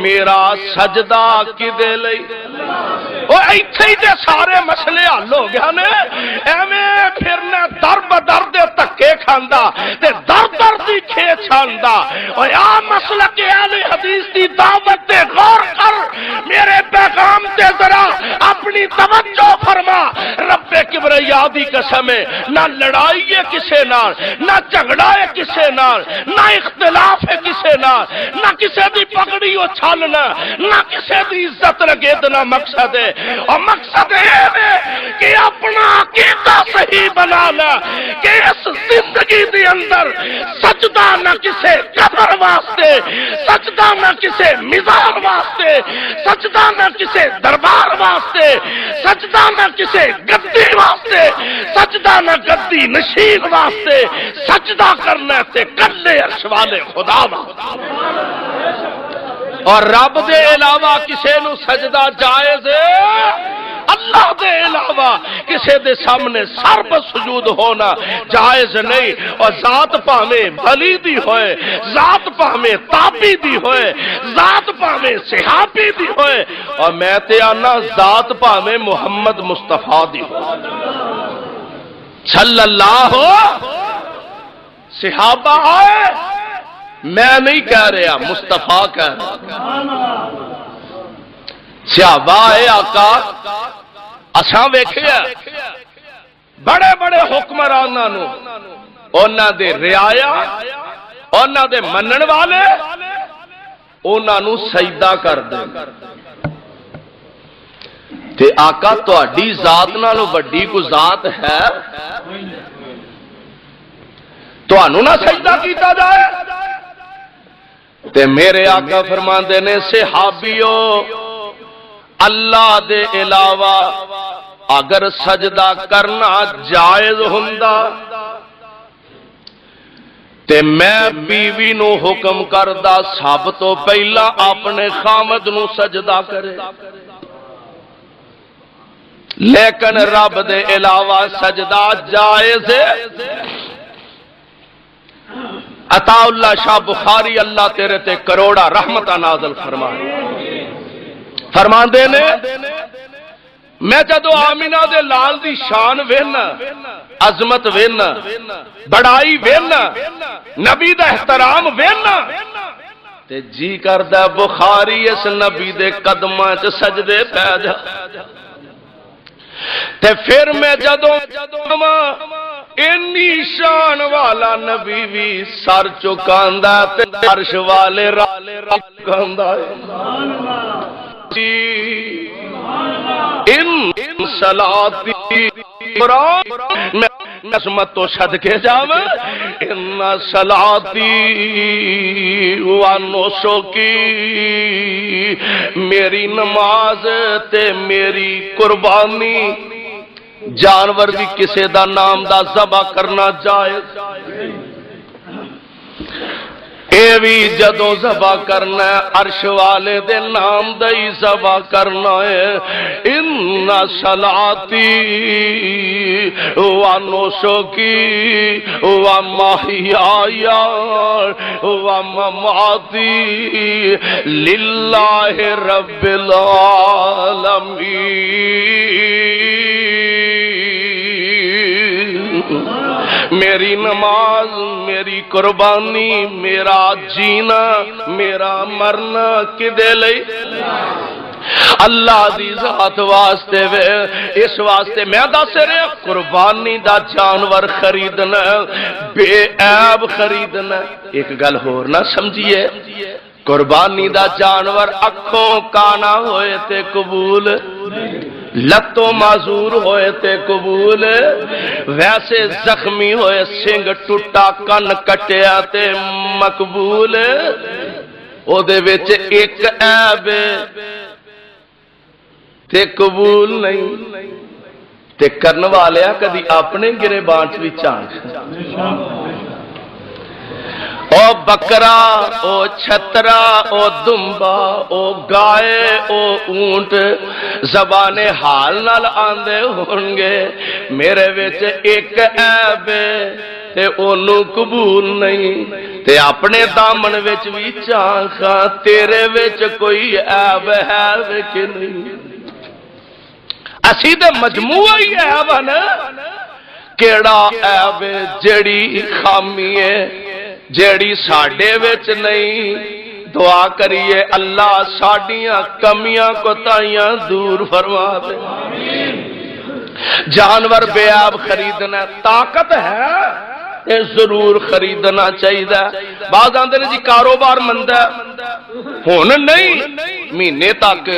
میرا سجدہ کدے لئی؟ او ایتھے ہی تے سارے مسئلے حل ہو گیا نے، ایویں پھرنا در کھاندا تے در در دی کھیچ آندا۔ او یا مسلک اہل حدیث دی دعوت تے غور کر، میرے پیغام تے ذرا اپنی توجہ فرما۔ رب کبریا دی قسم ہے، نہ لڑائی ہے کسے نال، نہ جھگڑا ہے کسے نال، نہ اختلاف ہے کسے نال، نہ کسے دی پگڑی اچھالنا، نہ کسے دی عزت لگیدنا مقصد ہے۔ اور مقصد ہے کہ اپنا عقیدہ صحیح بنانا کہ اس زندگی دی اندر سجدہ نہ کسے قبر واسطے، سجدہ نہ کسے مزار واسطے، سجدہ نہ کسے دربار واسطے، سجدہ نہ کسے گدی واسطے، سجدہ نہ گدی نشین واسطے، سجدہ کرنا تے کلے عرش والے خدا واسطے۔ اور رب دے علاوہ کسے نو سجدہ جائز ہے؟ اللہ دے علاوہ کسے دے سامنے سر پر سجود ہونا جائز نہیں۔ اور ذات پاویں بھلی دی ہوئے، ذات پاویں تابی دی ہوئے، ذات پاویں صحابی دی ہوئے، اور میں تے آنا ذات پاویں محمد مصطفیٰ دی ہوئے صلی اللہ صحابہ آئے، میں نہیں کہہ رہا، مصطفیٰ کہہ رہا۔ صحابہ آئے آقا اساں ویکھیا بڑے بڑے حکمراناں نو، انہاں دے رعایا، انہاں دے منن والے، انہاں نو سجدہ کر دے تے آقا تہاڈی ذات نالوں وڈی کوئی ذات ہے؟ تانوں نہ سجدہ کیتا جائے؟ تے میرے آقا فرماندے نے صحابیو اللہ دے علاوہ اگر سجدہ کرنا جائز ہوندا تے میں بیوی نو حکم کردا سب تو پہلا اپنے خامد نو سجدہ کرے، لیکن رب دے علاوہ سجدہ جائز ہے۔ عطا اللہ شاہ بخاری اللہ تیرے تے کروڑا رحمتہ نازل فرمائے، فرماندے نے میں جدو آمینہ دے لال دی شان وینا، عظمت وینا، بڑائی وینا، نبی دا احترام وینا تے جی کردہ بخاری اس نبی دے قدماں چ سجدے پہ جا۔ تے پھر میں جدو انی شان والا نبی بھی سر چکاندا تے عرش والے رکاندا ان صلاتی قرآن نسمت تو صدقے جاویں ان صلاتی و نسکی، میری نماز تے میری قربانی، جانور بھی کسے دا نام دا ذبح کرنا جائز، اے بھی جدوں ذبح کرنا ہے عرش والے دے نام دا ہی ذبح کرنا ہے۔ ان صلاتی و نسکی و محیایا و مماتی للہ رب العالمین، میری نماز، میری قربانی، میرا جینا، میرا مرنا کدے لئی؟ اللہ دی ذات واسطے وے، اس واسطے میں دس رہا قربانی دا جانور خریدنا بے عیب خریدنا۔ ایک گل ہور نہ سمجھیے، قربانی دا جانور اکھوں کانا ہوئے تے قبول، لتوں معذور ہوئے تے قبول، ویسے زخمی ہوئے سنگ ٹوٹا کن کٹیا تے مقبول، او دے وچ ایک عیب تے قبول نہیں۔ تے کرن والیا کدی اپنے گریبان چ وی چانچ، او بکرا، او چھترا، او دمبا، او گائے، او اونٹ زبان حال نال آندے ہونگے میرے وچ ایک عیب تے اونوں قبول نہیں، تے اپنے دامن وچ وی چاکھاں تیرے وچ کوئی عیب ہے کہ نہیں؟ اسی دے مجموعہ ہی عیب ہے نا کیڑا عیب جڑی خامی ہے جڑی ساڈے وچ نہیں دعا کریے اللہ ساڈیاں کمیاں کوتاہیاں دور فرما دے جانور بے عیب خریدنا طاقت ہے یہ ضرور خریدنا چاہیے بعض آندے نے جی کاروبار مندا ہن نہیں مہینے تک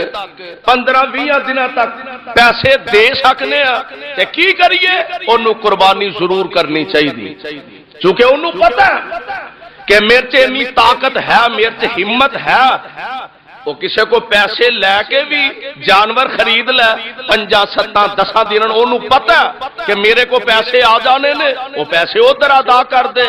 15-20 دنوں تک پیسے دے سکنے تے کی کریے انہوں قربانی ضرور کرنی چاہیے چونکہ انہوں پتہ کہ میرے چ اتنی طاقت ہے میرے چ ہمت ہے وہ کسی کو پیسے لے کے بھی جانور خرید لے 5-7-10 دن انہوں پتہ کہ میرے کو پیسے آ جانے نے وہ پیسے ادھر ادا کر دے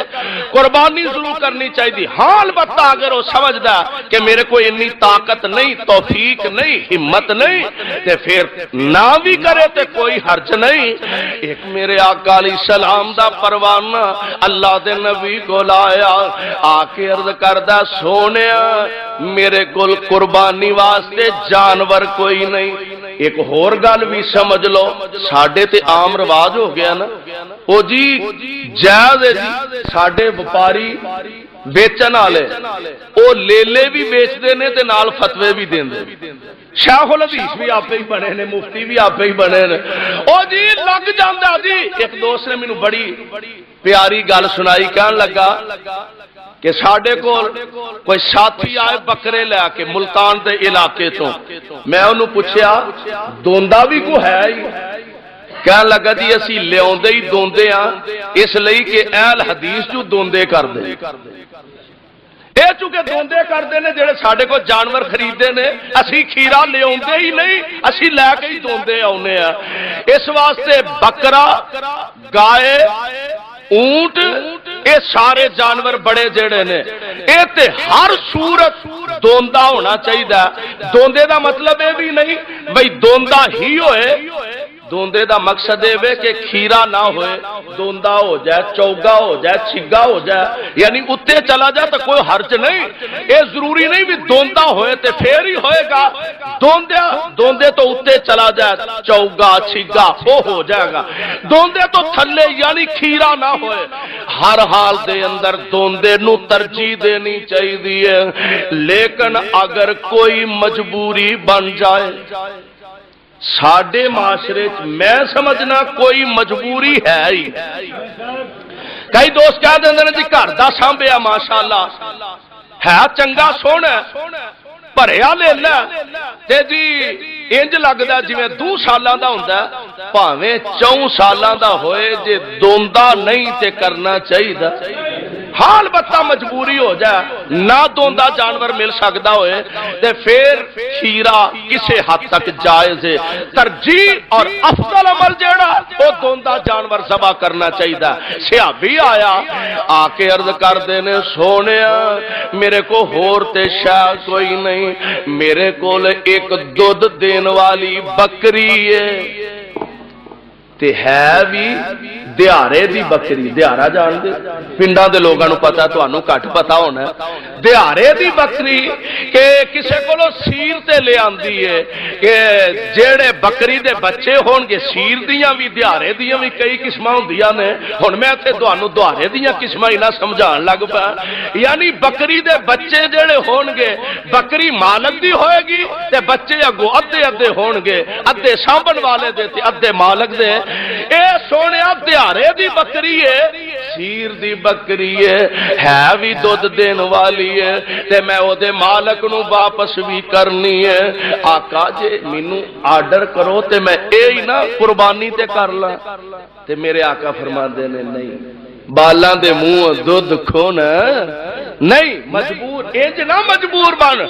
قربانی ضرور کرنی چاہیے ہاں البتہ اگر وہ سمجھدا کہ میرے کو اتنی طاقت نہیں توفیق نہیں ہمت نہیں تے پھر نہ بھی کرے تے کوئی حرج نہیں ایک میرے آقا علیہ السلام دا پروانہ اللہ دے نبی کو لایا آ کے عرض کردا سونیا میرے کول قربانی واسطے جانور کوئی نہیں ایک اور گل بھی سمجھ لو ساڈے تے عام رواج ہو گیا نا او جی جائز ہے جی ساڈے وپاری بیچن والے او لیلے بھی بیچتے نے تے نال فتوے بھی دیندے شیخ الحدیث بھی آپ ہی بنے نے مفتی بھی آپ ہی بنے نے او جی لگ جاندا جی ایک دوست نے مینوں بڑی پیاری گل سنائی کہن لگا کہ ساڈے کول کوئی ساتھی آئے بکرے لے کے ملتان دے علاقے تو میں انہوں پوچھیا دوندا بھی کو ہے ہی کہن لگا جی اسی لیاوندے ہی دوندے ہاں اس لئی کہ اہل حدیث جو دوندے کر دے اے چونکہ دوندے کردے نے جڑے ساڈے کو جانور خریدے نے اسی کھیرا لیاوندے ہی نہیں اسی لے کے ہی دوندے آونے ہیں اس واسطے بکرا گائے اونٹ اے سارے جانور بڑے جڑے نے اے تے ہر صورت دوندا ہونا چاہیے دوندے دا مطلب اے بھی نہیں بھئی دوندا ہی ہوئے دوندے دا مقصد ہے کہ کھیرا نہ ہوئے دوندا ہو جائے چوگا ہو جائے چھگا ہو جائے یعنی اتے چلا جائے تو کوئی حرج نہیں اے ضروری نہیں بھی دوندا ہوئے تے پھر ہی ہوئے گا دوندے تو اتے چلا جائے چوگا چھگا وہ ہو جائے گا دوندے تو تھلے یعنی کھیرا نہ ہوئے ہر حال دے اندر دوندے نو ترجیح دینی چاہیے لیکن اگر کوئی مجبوری بن جائے ساڈے معاشرے میں سمجھنا کوئی مجبوری ہے ہی کئی دوست کہہ دیں جی گھر دا سانبھیا ماشاءاللہ ہے چنگا سونا بھریا لینا تے جی انج لگدا جویں 2 سالاں دا ہوندا بھاویں 4 سالاں دا ہوئے جے دوندا نہیں تے کرنا چاہیے ہاں البتہ مجبوری ہو جائے نہ دوندا جانور مل سکتا ہوئے تے پھر کھیرا کسے حد تک جائز ہے ترجیح اور افضل عمل جیڑا وہ دوندا جانور ذبح کرنا چاہیے صحابی آیا آ کے عرض کر دینے سونیا میرے کو ہور تے شاید کوئی نہیں میرے کول ایک دودھ دین والی بکری ہے بھی دیہارے دی بکری دیہارا جان دے پنڈا دے لوگاں نو پتہ تانوں گھٹ پتہ ہونا دیہارے دی بکری کہ کسے کولو سیر تے لے آندی ہے کہ جڑے بکری دے بچے ہون گے سیر دیاں بھی دیہارے دیاں بھی کئی قسماں ہوندیاں نے ہن میں تے تانوں دیہارے دیاں قسماں ہی نہ سمجھان لگ پیا یعنی بکری دے بچے جڑے ہون گے بکری مالک دی ہوئے گی تے بچے اگوں ادھے ہون گے ادھے سانبھن والے دے تے ادھے مالک دے اے سونے دیہارے دی بکری ہے سیر دی بکری ہے بھی دودھ دین والی ہے تے میں او دے مالک نو واپس بھی کرنی ہے آقا جے مینوں آرڈر کرو تے میں اے ہی نا قربانی تے کر لاں تے میرے آقا فرماندے نے نہیں بالاں دے منہ دودھ کھونا نہیں مجبور انج نہ مجبور بن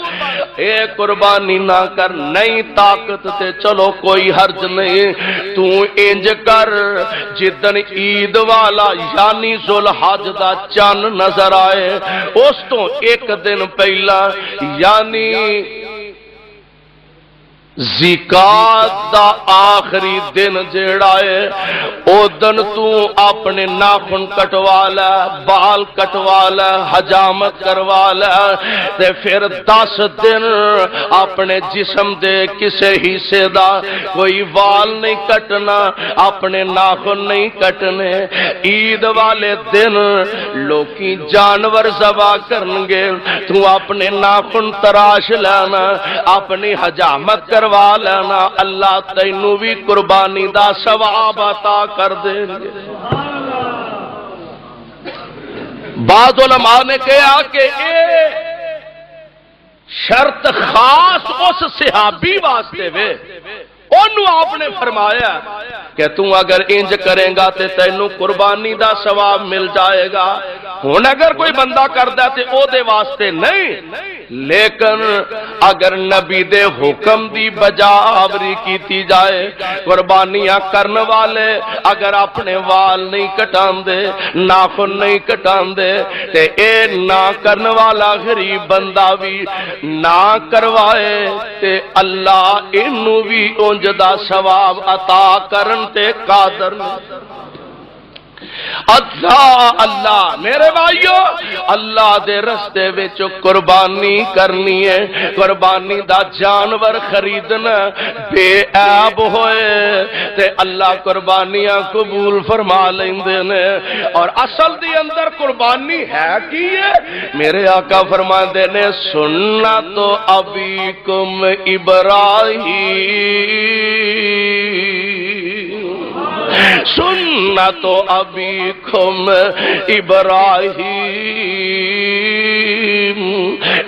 اے قربانی نہ کر نہیں طاقت تے چلو کوئی حرج نہیں تو انج کر جدن عید والا یعنی ذوالحج دا چن نظر آئے اس تو ایک دن پہلا یعنی زکات دا آخری دن جیڑا ہے او دن تو اپنے ناخن کٹوا لے، بال کٹوا لے، حجامت کروا لے، تے پھر 10 دن اپنے جسم دے کسے حصے دا کوئی وال نہیں کٹنا، اپنے ناخن نہیں کٹنے۔ عید والے دن لوکی جانور ذبح کرنگے، تو اپنے ناخن تراش لینا، اپنی حجامت کروا لینا، اللہ تینوں بھی قربانی دا ثواب عطا کر دیں گے۔ بعض علماء نے کہا کہ یہ شرط خاص اس صحابی واسطے وے، انہوں آپ نے فرمایا کہ تم اگر انج کریں گا تے تینوں قربانی دا ثواب مل جائے گا۔ ہن اگر کوئی بندہ کردا تے او دے واسطے نہیں، لیکن اگر نبی دے حکم دی بجاوری کیتی جائے، قربانیاں کرن والے اگر اپنے وال نہیں کٹاندے، ناخن نہیں کٹاندے، تے اے نہ کرن والا غریب بندہ بھی نہ کروائے تے اللہ انہوں بھی انج دا ثواب عطا کرن تے قادر اللہ میرے بھائیو، اللہ دے رستے وچ قربانی کرنی ہے، قربانی دا جانور خریدنا بے عیب ہوئے تے اللہ قربانیاں قبول فرما لیندے نے۔ اور اصل دی اندر قربانی ہے کی ہے؟ میرے آقا فرماندے نے سنت ابیکم ابراہیم، سنت ابیکم ابراہیم،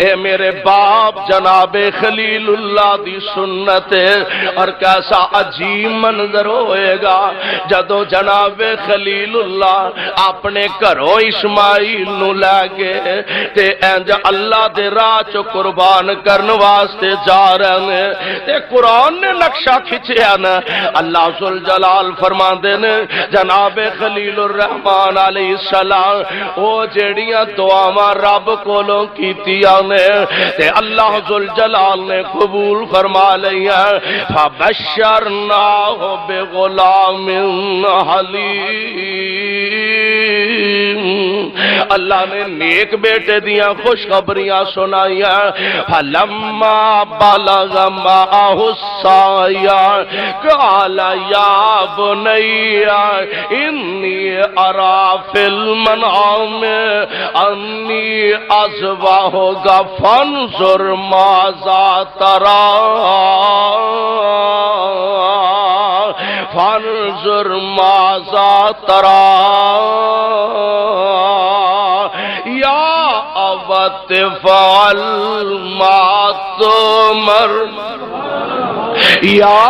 اے میرے باپ جناب خلیل اللہ دی سنت ہے۔ اور کیسا عجیب منظر ہوئے گا جدو جناب خلیل اللہ اپنے گھروں اسماعیل نو لے گئے تے انج اللہ دے راہ چ قربان کرن واسطے جا رہے ہیں تے قرآن نے نقشہ کھچیا نا۔ اللہ ذوالجلال فرماندے نے جناب خلیل الرحمن علیہ السلام او جیڑیاں دعاواں رب کولوں کیتیاں نے تے اللہ ذوالجلال نے قبول فرما لیا۔ فبشرناہ بغلام حلیم، اللہ نے نیک بیٹے دیاں خوشخبریاں سنائیاں۔ فلما بلغ معہ السعی قال یا بنی انی اری فی المنام انی اذبحک فانظر ماذا تری، فانظر ماذا تری یا ابت فعل ما تؤمر، یا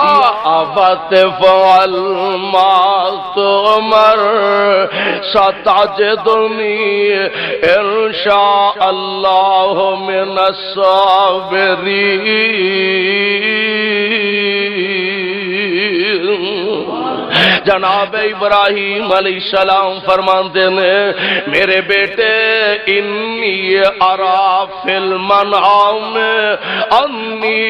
ابت فعل ما تؤمر ستجدنی ان شاء اللہ من الصابرین۔ جناب ابراہیم علیہ السلام فرماندے نے میرے بیٹے انی اری فی المنام انی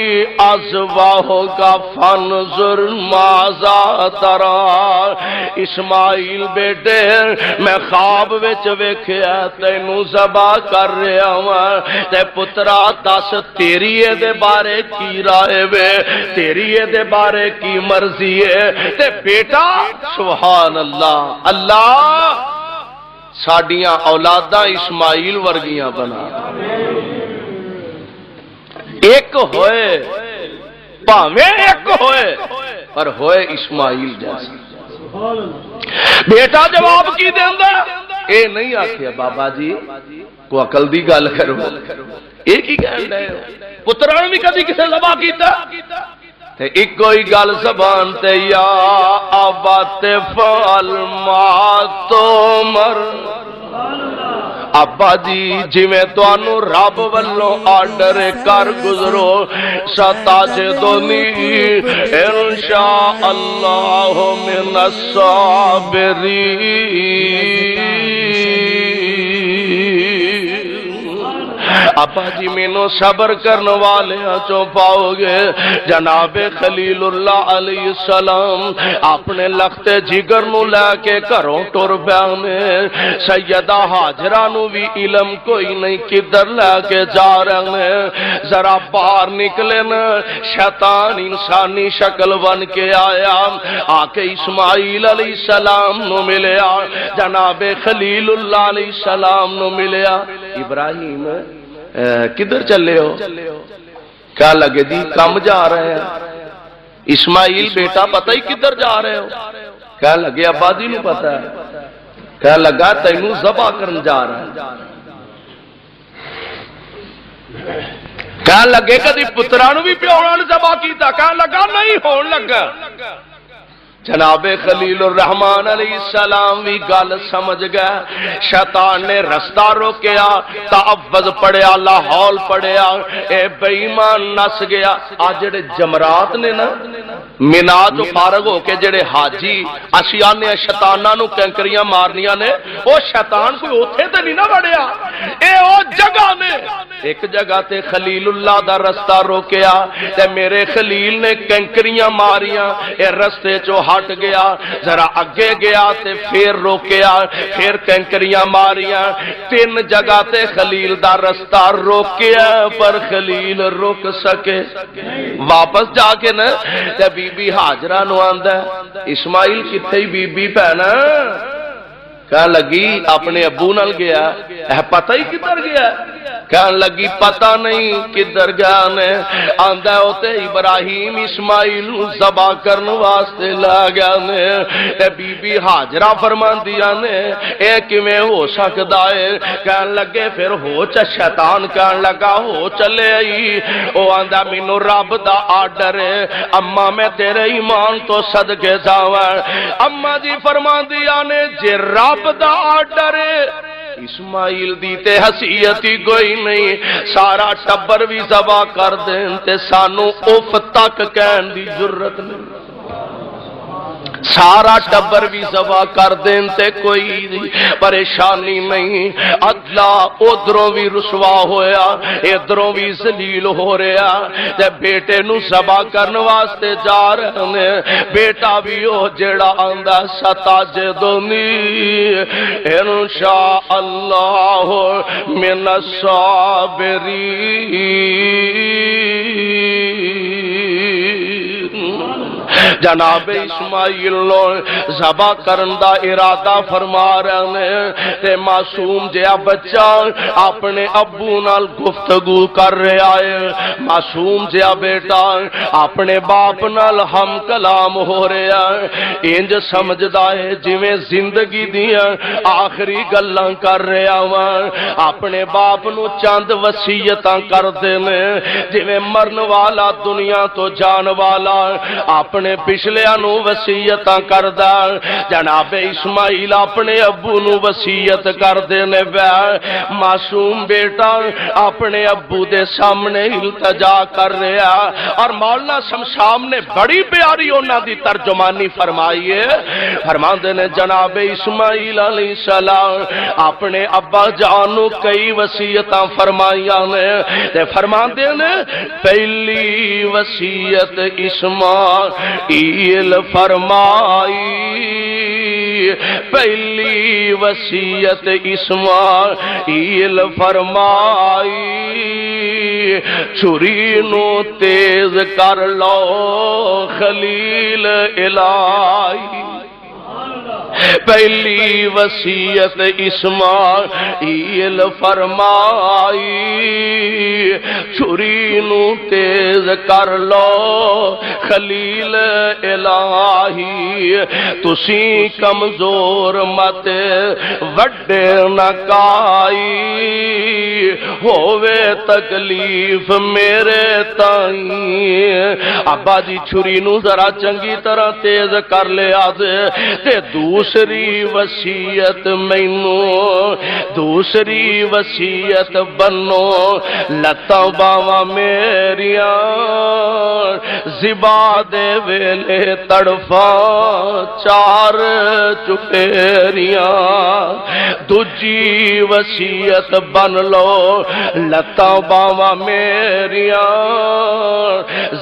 اذبحک فانظر ماذا تری۔ اسماعیل بیٹے میں خواب وچ ویکھیا تینوں ذبح کر رہا ہاں تے پترا دس تیری دے بارے کی رائے وے، تیری دے بارے کی مرضی ہے؟ تے بیٹا سبحان اللہ، اللہ ساڈیاں اولاداں اسماعیل ورگیاں بنا، ایک ہوئے پاویں ایک ہوئے پر ہوئے اسماعیل جیسا۔ بیٹا جواب کی دیندا اے نہیں آکھیا بابا جی کو عقل دی گل کرو، اے کی کہن دے پتراں بھی کدی کسے ذبح کیتا تے ایک کوئی گل زبان تے یا ابت فعل ما تؤمر، ابا جی جویں تانوں رب والوں آرڈر کر گزرو، ستجدنی انشاء اللہ من الصابرین۔ اب ابا جی مینوں صبر کرن والیاں چوں پاؤ گے۔ جناب خلیل اللہ علیہ السلام اپنے لخت جگر نو لے کے گھروں ٹر پیانے۔ سیدہ ہاجرہ نو بھی علم کوئی نہیں کدھر لے کے جا رہے ہیں۔ ذرا باہر نکلے نا، شیطان انسانی شکل بن کے آیا، آ کے اسماعیل علیہ السلام نو ملیا، جناب خلیل اللہ علیہ السلام نو ملیا۔ ابراہیم کدھر چلے ہو؟ کیا لگے دی کم جا رہے ہیں؟ اسماعیل بیٹا پتہ ہی کدھر جا رہے ہو؟ کیا لگے ابا جی نو پتہ ہے؟ کیا لگا تینوں ذبح کرن جا رہا ہے؟ کہنے لگے کدی پترانو بھی پیوڑا نے ذبح کیتا؟ کہنے لگا نہیں ہون لگا۔ جناب خلیل الرحمن علیہ السلام بھی گل سمجھ گیا۔ شیطان نے رستہ روکیا، تعوذ پڑھیا، لاحول پڑھیا، اے بے ایمان نس گیا۔ آج جڑے جمرات نے نا مینا تو فارغ ہو کے جڑے حاجی اسیان نے شیطاناں نو کینکریاں مارنیاں نے، او شیطان کوئی اوتھے تے نہیں نہ وڑیا، اے او جگہ نے ایک جگہ تے خلیل اللہ دا رستہ روکیا تے میرے خلیل نے کینکریاں ماریاں، اے رستے چو ہٹ گیا، ذرا اگے گیا تے پھر روکیا، پھر کینکریاں ماریاں، تین جگہ تے خلیل دا رستہ روکیا پر خلیل روک سکے۔ واپس جا کے نا تے بی بی حاجرہ نو آندا اسماعیل کتھے ہی بی بی پینا؟ کہنے لگی اپنے ابو نال گیا۔ پتہ ہی کدھر گیا؟ کہنے لگی پتہ نہیں کدھر گیا نے۔ آندا ہوتے ابراہیم اسماعیل نو ذبح کرن واسطے لا گیا نے۔ اے بی بی حاجرہ فرماندیاں نے اے کیویں ہو سکدا ہے؟ کہنے لگے پھر ہو شیطان کہنے لگا ہو چلے آئی۔ او آندا مینوں رب دا آرڈر ہے، اما میں تیرے ایمان تو صدقے جاواں۔ اما جی فرماندیاں نے جے رب دا آرڈر ہے اسماعیل دی تے حیثیت ہی کوئی نہیں، سارا ٹبر بھی ذبح کر دین تے سانو اف تک کہن دی جرت نہیں، سارا ٹبر بھی ذبح کر دین تے کوئی پریشانی نہیں۔ اللہ ادھروں بھی رسوا ہویا، ادھروں بھی ذلیل ہو رہا تے بیٹے نو ذبح کرن واسطے جا رہے نے۔ بیٹا بھی او جڑا آندا ستاجدنی انشاء اللہ من الصابرین۔ جناب اسماعیل نو ذبح کرن دا ارادہ فرما رہے ہیں تے معصوم جہا بچہ اپنے ابو نال گفتگو کر رہا ہے، معصوم جہا بیٹا اپنے باپ نال ہم کلام ہو رہا ہے، انج سمجھدا ہے جویں زندگی دیاں آخری گلاں کر رہا وا، اپنے باپ نو چند وصیتاں کر دینے جویں مرن والا دنیا تو جان والا اپنے پچھلیاں نو وصیتاں کردا۔ جناب اسماعیل اپنے ابو نو وصیت کر دینے پیا، معصوم بیٹا اپنے ابو دے سامنے التجا کر رہا، اور مولانا شمشام نے بڑی پیاری انہاں دی ترجمانی فرمائی ہے۔ فرماندے نے جناب اسماعیل علیہ السلام اپنے ابا جان نو کئی وصیتاں فرمائیاں نے تے فرماندے نے پہلی وصیت اسماعیل فرمائی، پہلی وصیت اسماعیل فرمائی، چھری نو تیز کر لو خلیل الہی، پہلی وصیت اسماعیل فرمائی، چھری نو تیز کر لو خلیل الہی، تسی کمزور مت وڈے نہ کائی، ہووے تکلیف میرے تائیں۔ ابا جی چھری نو ذرا چنگی طرح تیز کر لیا دے تے دوسری وصیت مینوں، دوسری وصیت بنو، لتاں باواں میریاں زبا دے ویلے تڑفاں چار چپیریاں، دوجی وصیت بن لو لتاں باواں میریاں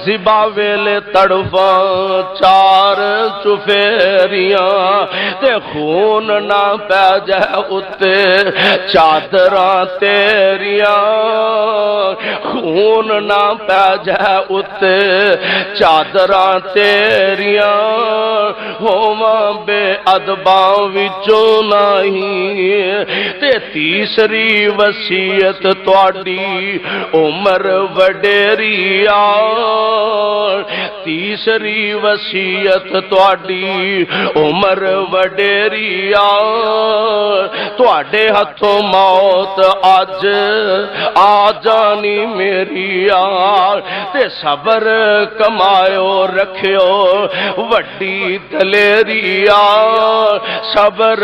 زبا ویلے تڑفاں چار چفیریاں تے خون نہ پہ جائے اتے چادراں تیریاں خون نہ پہ جائے اتے چادراں تیریاں ہوواں بے ادباں وچوں نہیں تے تیسری وصیت تواڈی عمر وڈیری تیسری وصیت تواڈی عمر وڈیری تواڈے ہتھوں موت اج آ جانی میری تے صبر کمایو رکھیو وڈی دلیری صبر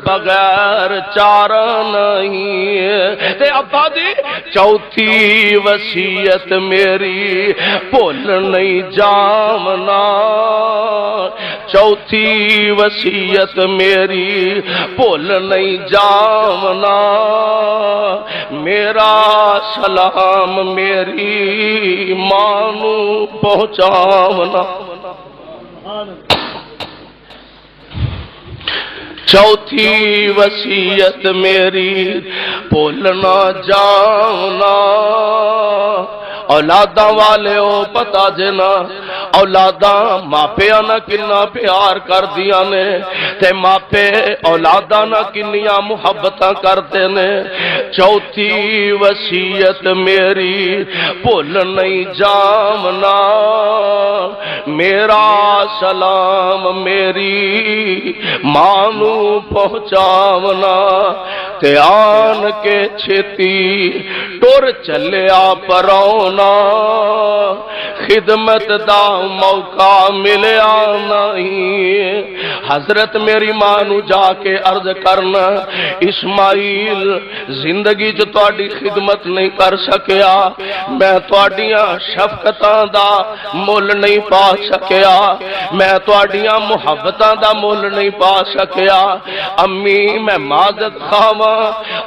بغیر چارہ نہیں تے ابا دی چوتھی وصیت میری بھول نہیں جامنا چوتھی وصیت میری بھول نہیں جامنا میرا سلام میری ماں نوں پہنچاونا چوتھی وصیت میری بھولنا جانا اولاداں والے او پتا جنا اولاداں ماپیاں نہ کنا پیار کر دیا نے تے ماپے اولاداں نہ کنیاں محبتاں کرتے نے چوتھی وصیت میری بھول نہیں جامنا میرا سلام میری ماں نوں پہنچاونا تے آن کے چھتی ٹر چلیا پرونا خدمت دا موقع ملیا نہیں حضرت میری ماں نو جا کے عرض کرنا اسماعیل زندگی جو تواڈی خدمت نہیں کر سکیا میں تواڈیاں شفقتاں دا مول نہیں پا سکیا میں تواڈیاں محبتاں دا مول نہیں پا سکیا امی میں معذرت خواہاں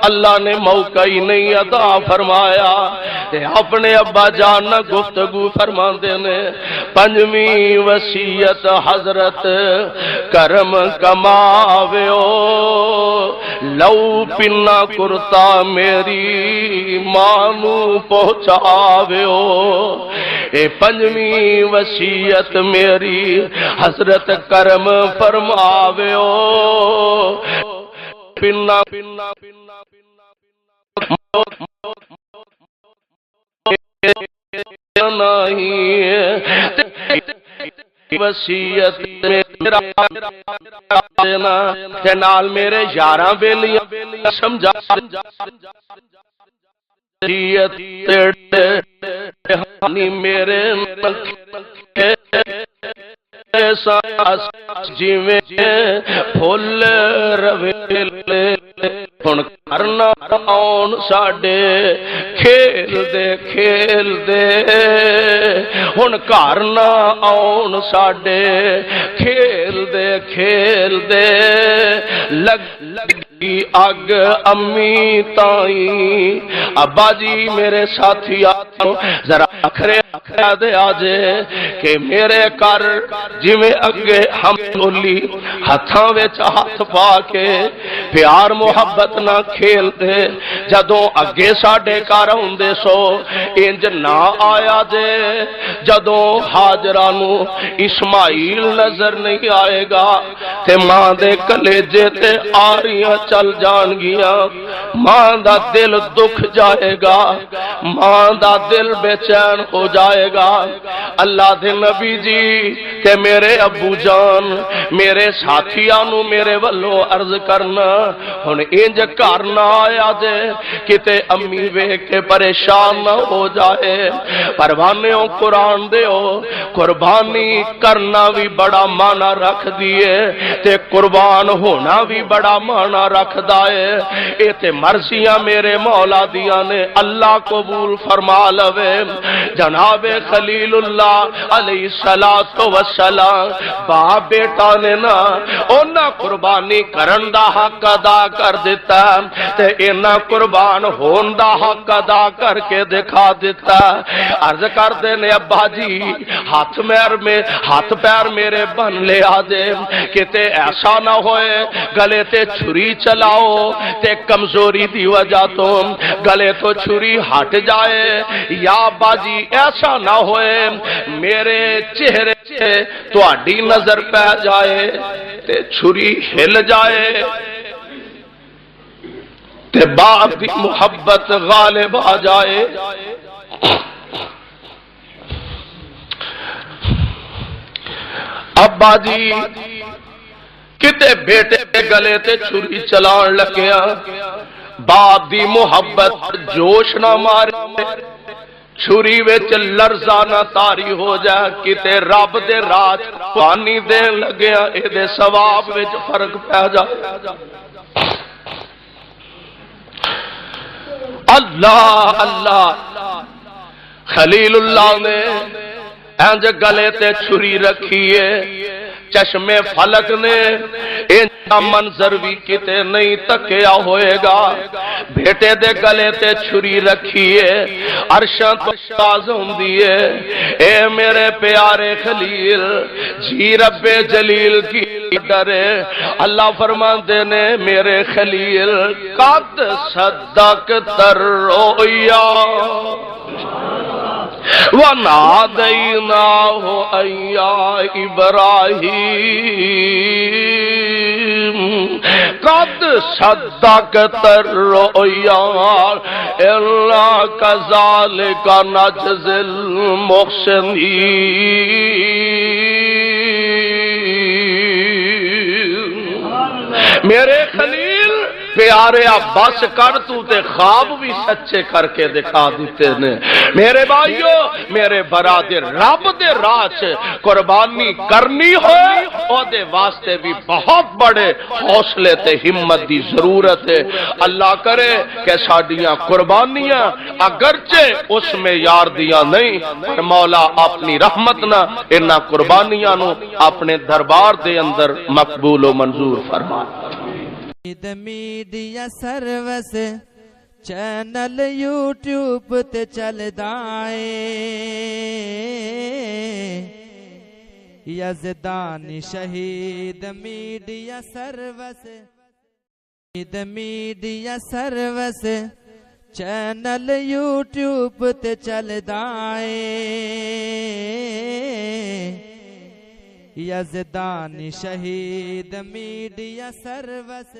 اللہ نے موقع ہی نہیں عطا فرمایا تے اپنے ابا جان نہ گفتگو فرماندے نے پنجویں وصیت حضرت کرم کماویو لو پنا کرتا میری ماں نوں پہنچاویو اے پنجویں وصیت میری حضرت کرم فرماویو پنا پنا پنا وصیت میرا دینا تے نال میرے یاراں بیلیاں سمجھا ہانی میرے جیویں پھول رویلے ہن کرنا آن ساڈے کھیل دے ہن گھر نہ آن ساڈے کھیل دے لگی اگ امی تائیں ابا جی میرے ساتھی ذرا اکھرے دے آجے کہ میرے کر جویں اگے ہم بولی ہتھاں وچ ہاتھ پا کے پیار محبت نہ کھیل دے جدوں اگے ساڈے گھر ہوندے سو انج نہ آیا جے جدوں ہاجرہ نوں اسماعیل نظر نہیں آئے گا تے ماں دے کلیجے تے آریاں چل جان گیاں ماں دا دل دکھ جائے گا ماں دا دل بے چین ہو جائے گا اللہ دے نبی جی تے میرے ابو جان میرے ساتھیاں نو میرے والوں عرض کرنا ہن انج گھر نہ آیا جے کتے امی ویکھ کے پریشان نہ ہو جائے پروانیوں قرآن دیو قربانی کرنا بھی بڑا معنی رکھ دیے تے قربان ہونا بھی بڑا معنی رکھ دائے اے تے مرضیاں میرے مولا دیاں نے اللہ قبول فرما لوے جناب خلیل اللہ علیہ السلام باپ بیٹا نے نا اونا قربانی کرن دا حق ادا کر دیتا تے اینا قربان ہون دا حق ادا کر کے دکھا دیتا عرض کر دینے ابا جی ہاتھ پیر میرے بن لے آدے کہ تے ایسا نہ ہوئے گلے تے چھری چلاؤ تے کمزوری دی وجہ تو گلے تو چھری ہٹ جائے یا ابا جی ایسا نہ ہوئے میرے چہرے تو اڈی نظر پہ جائے تے چھری ہل جائے تے باپ دی محبت غالب آ جائے ابا جی کتے بیٹے گلے تے چھری چلان لگیا باپ دی محبت جوش نہ مارے چھری وچ لرزا نہ تاری ہو جائے کتے رب دے راج پانی دین لگیا اے دے ثواب وچ فرق پہ جائے اللہ اللہ خلیل اللہ نے انج گلے تے چھری رکھیے چشمے فلک نے انجا منظر بھی کتے نہیں تکیا ہوئے گا بیٹے دے گلے تے چھری رکھیے عرشاں تو تازم دیے اے میرے پیارے خلیل جی رب جلیل کی ڈرے اللہ فرماندے نے میرے خلیل قد صدقت الرؤیا وَنَادَيْنَاهُ أَن يَا إِبْرَاهِيمُ قَدْ صَدَّقْتَ الرُّؤْيَا إِنَّا كَذَلِكَ نَجْزِي الْمُحْسِنِينَ میرے خلیل پیارے عباس کر تو تے خواب بھی سچے کر کے دکھا دیتے نے میرے بھائیو میرے برادر رب دے راج قربانی کرنی ہو او دے واسطے بھی بہت بڑے حوصلے تے ہمت دی ضرورت ہے اللہ کرے کہ ساڈیاں قربانیاں اگرچہ اس میں یار دیا نہیں پر مولا اپنی رحمت نہ انہاں قربانیاں نو اپنے دربار دے اندر مقبول و منظور فرما میڈیا سروس چینل یوٹیوب تے چلدا اے یزدانی شہید میڈیا سروس چینل یوٹیوب تے چلدا اے یزدانی شہید میڈیا سروس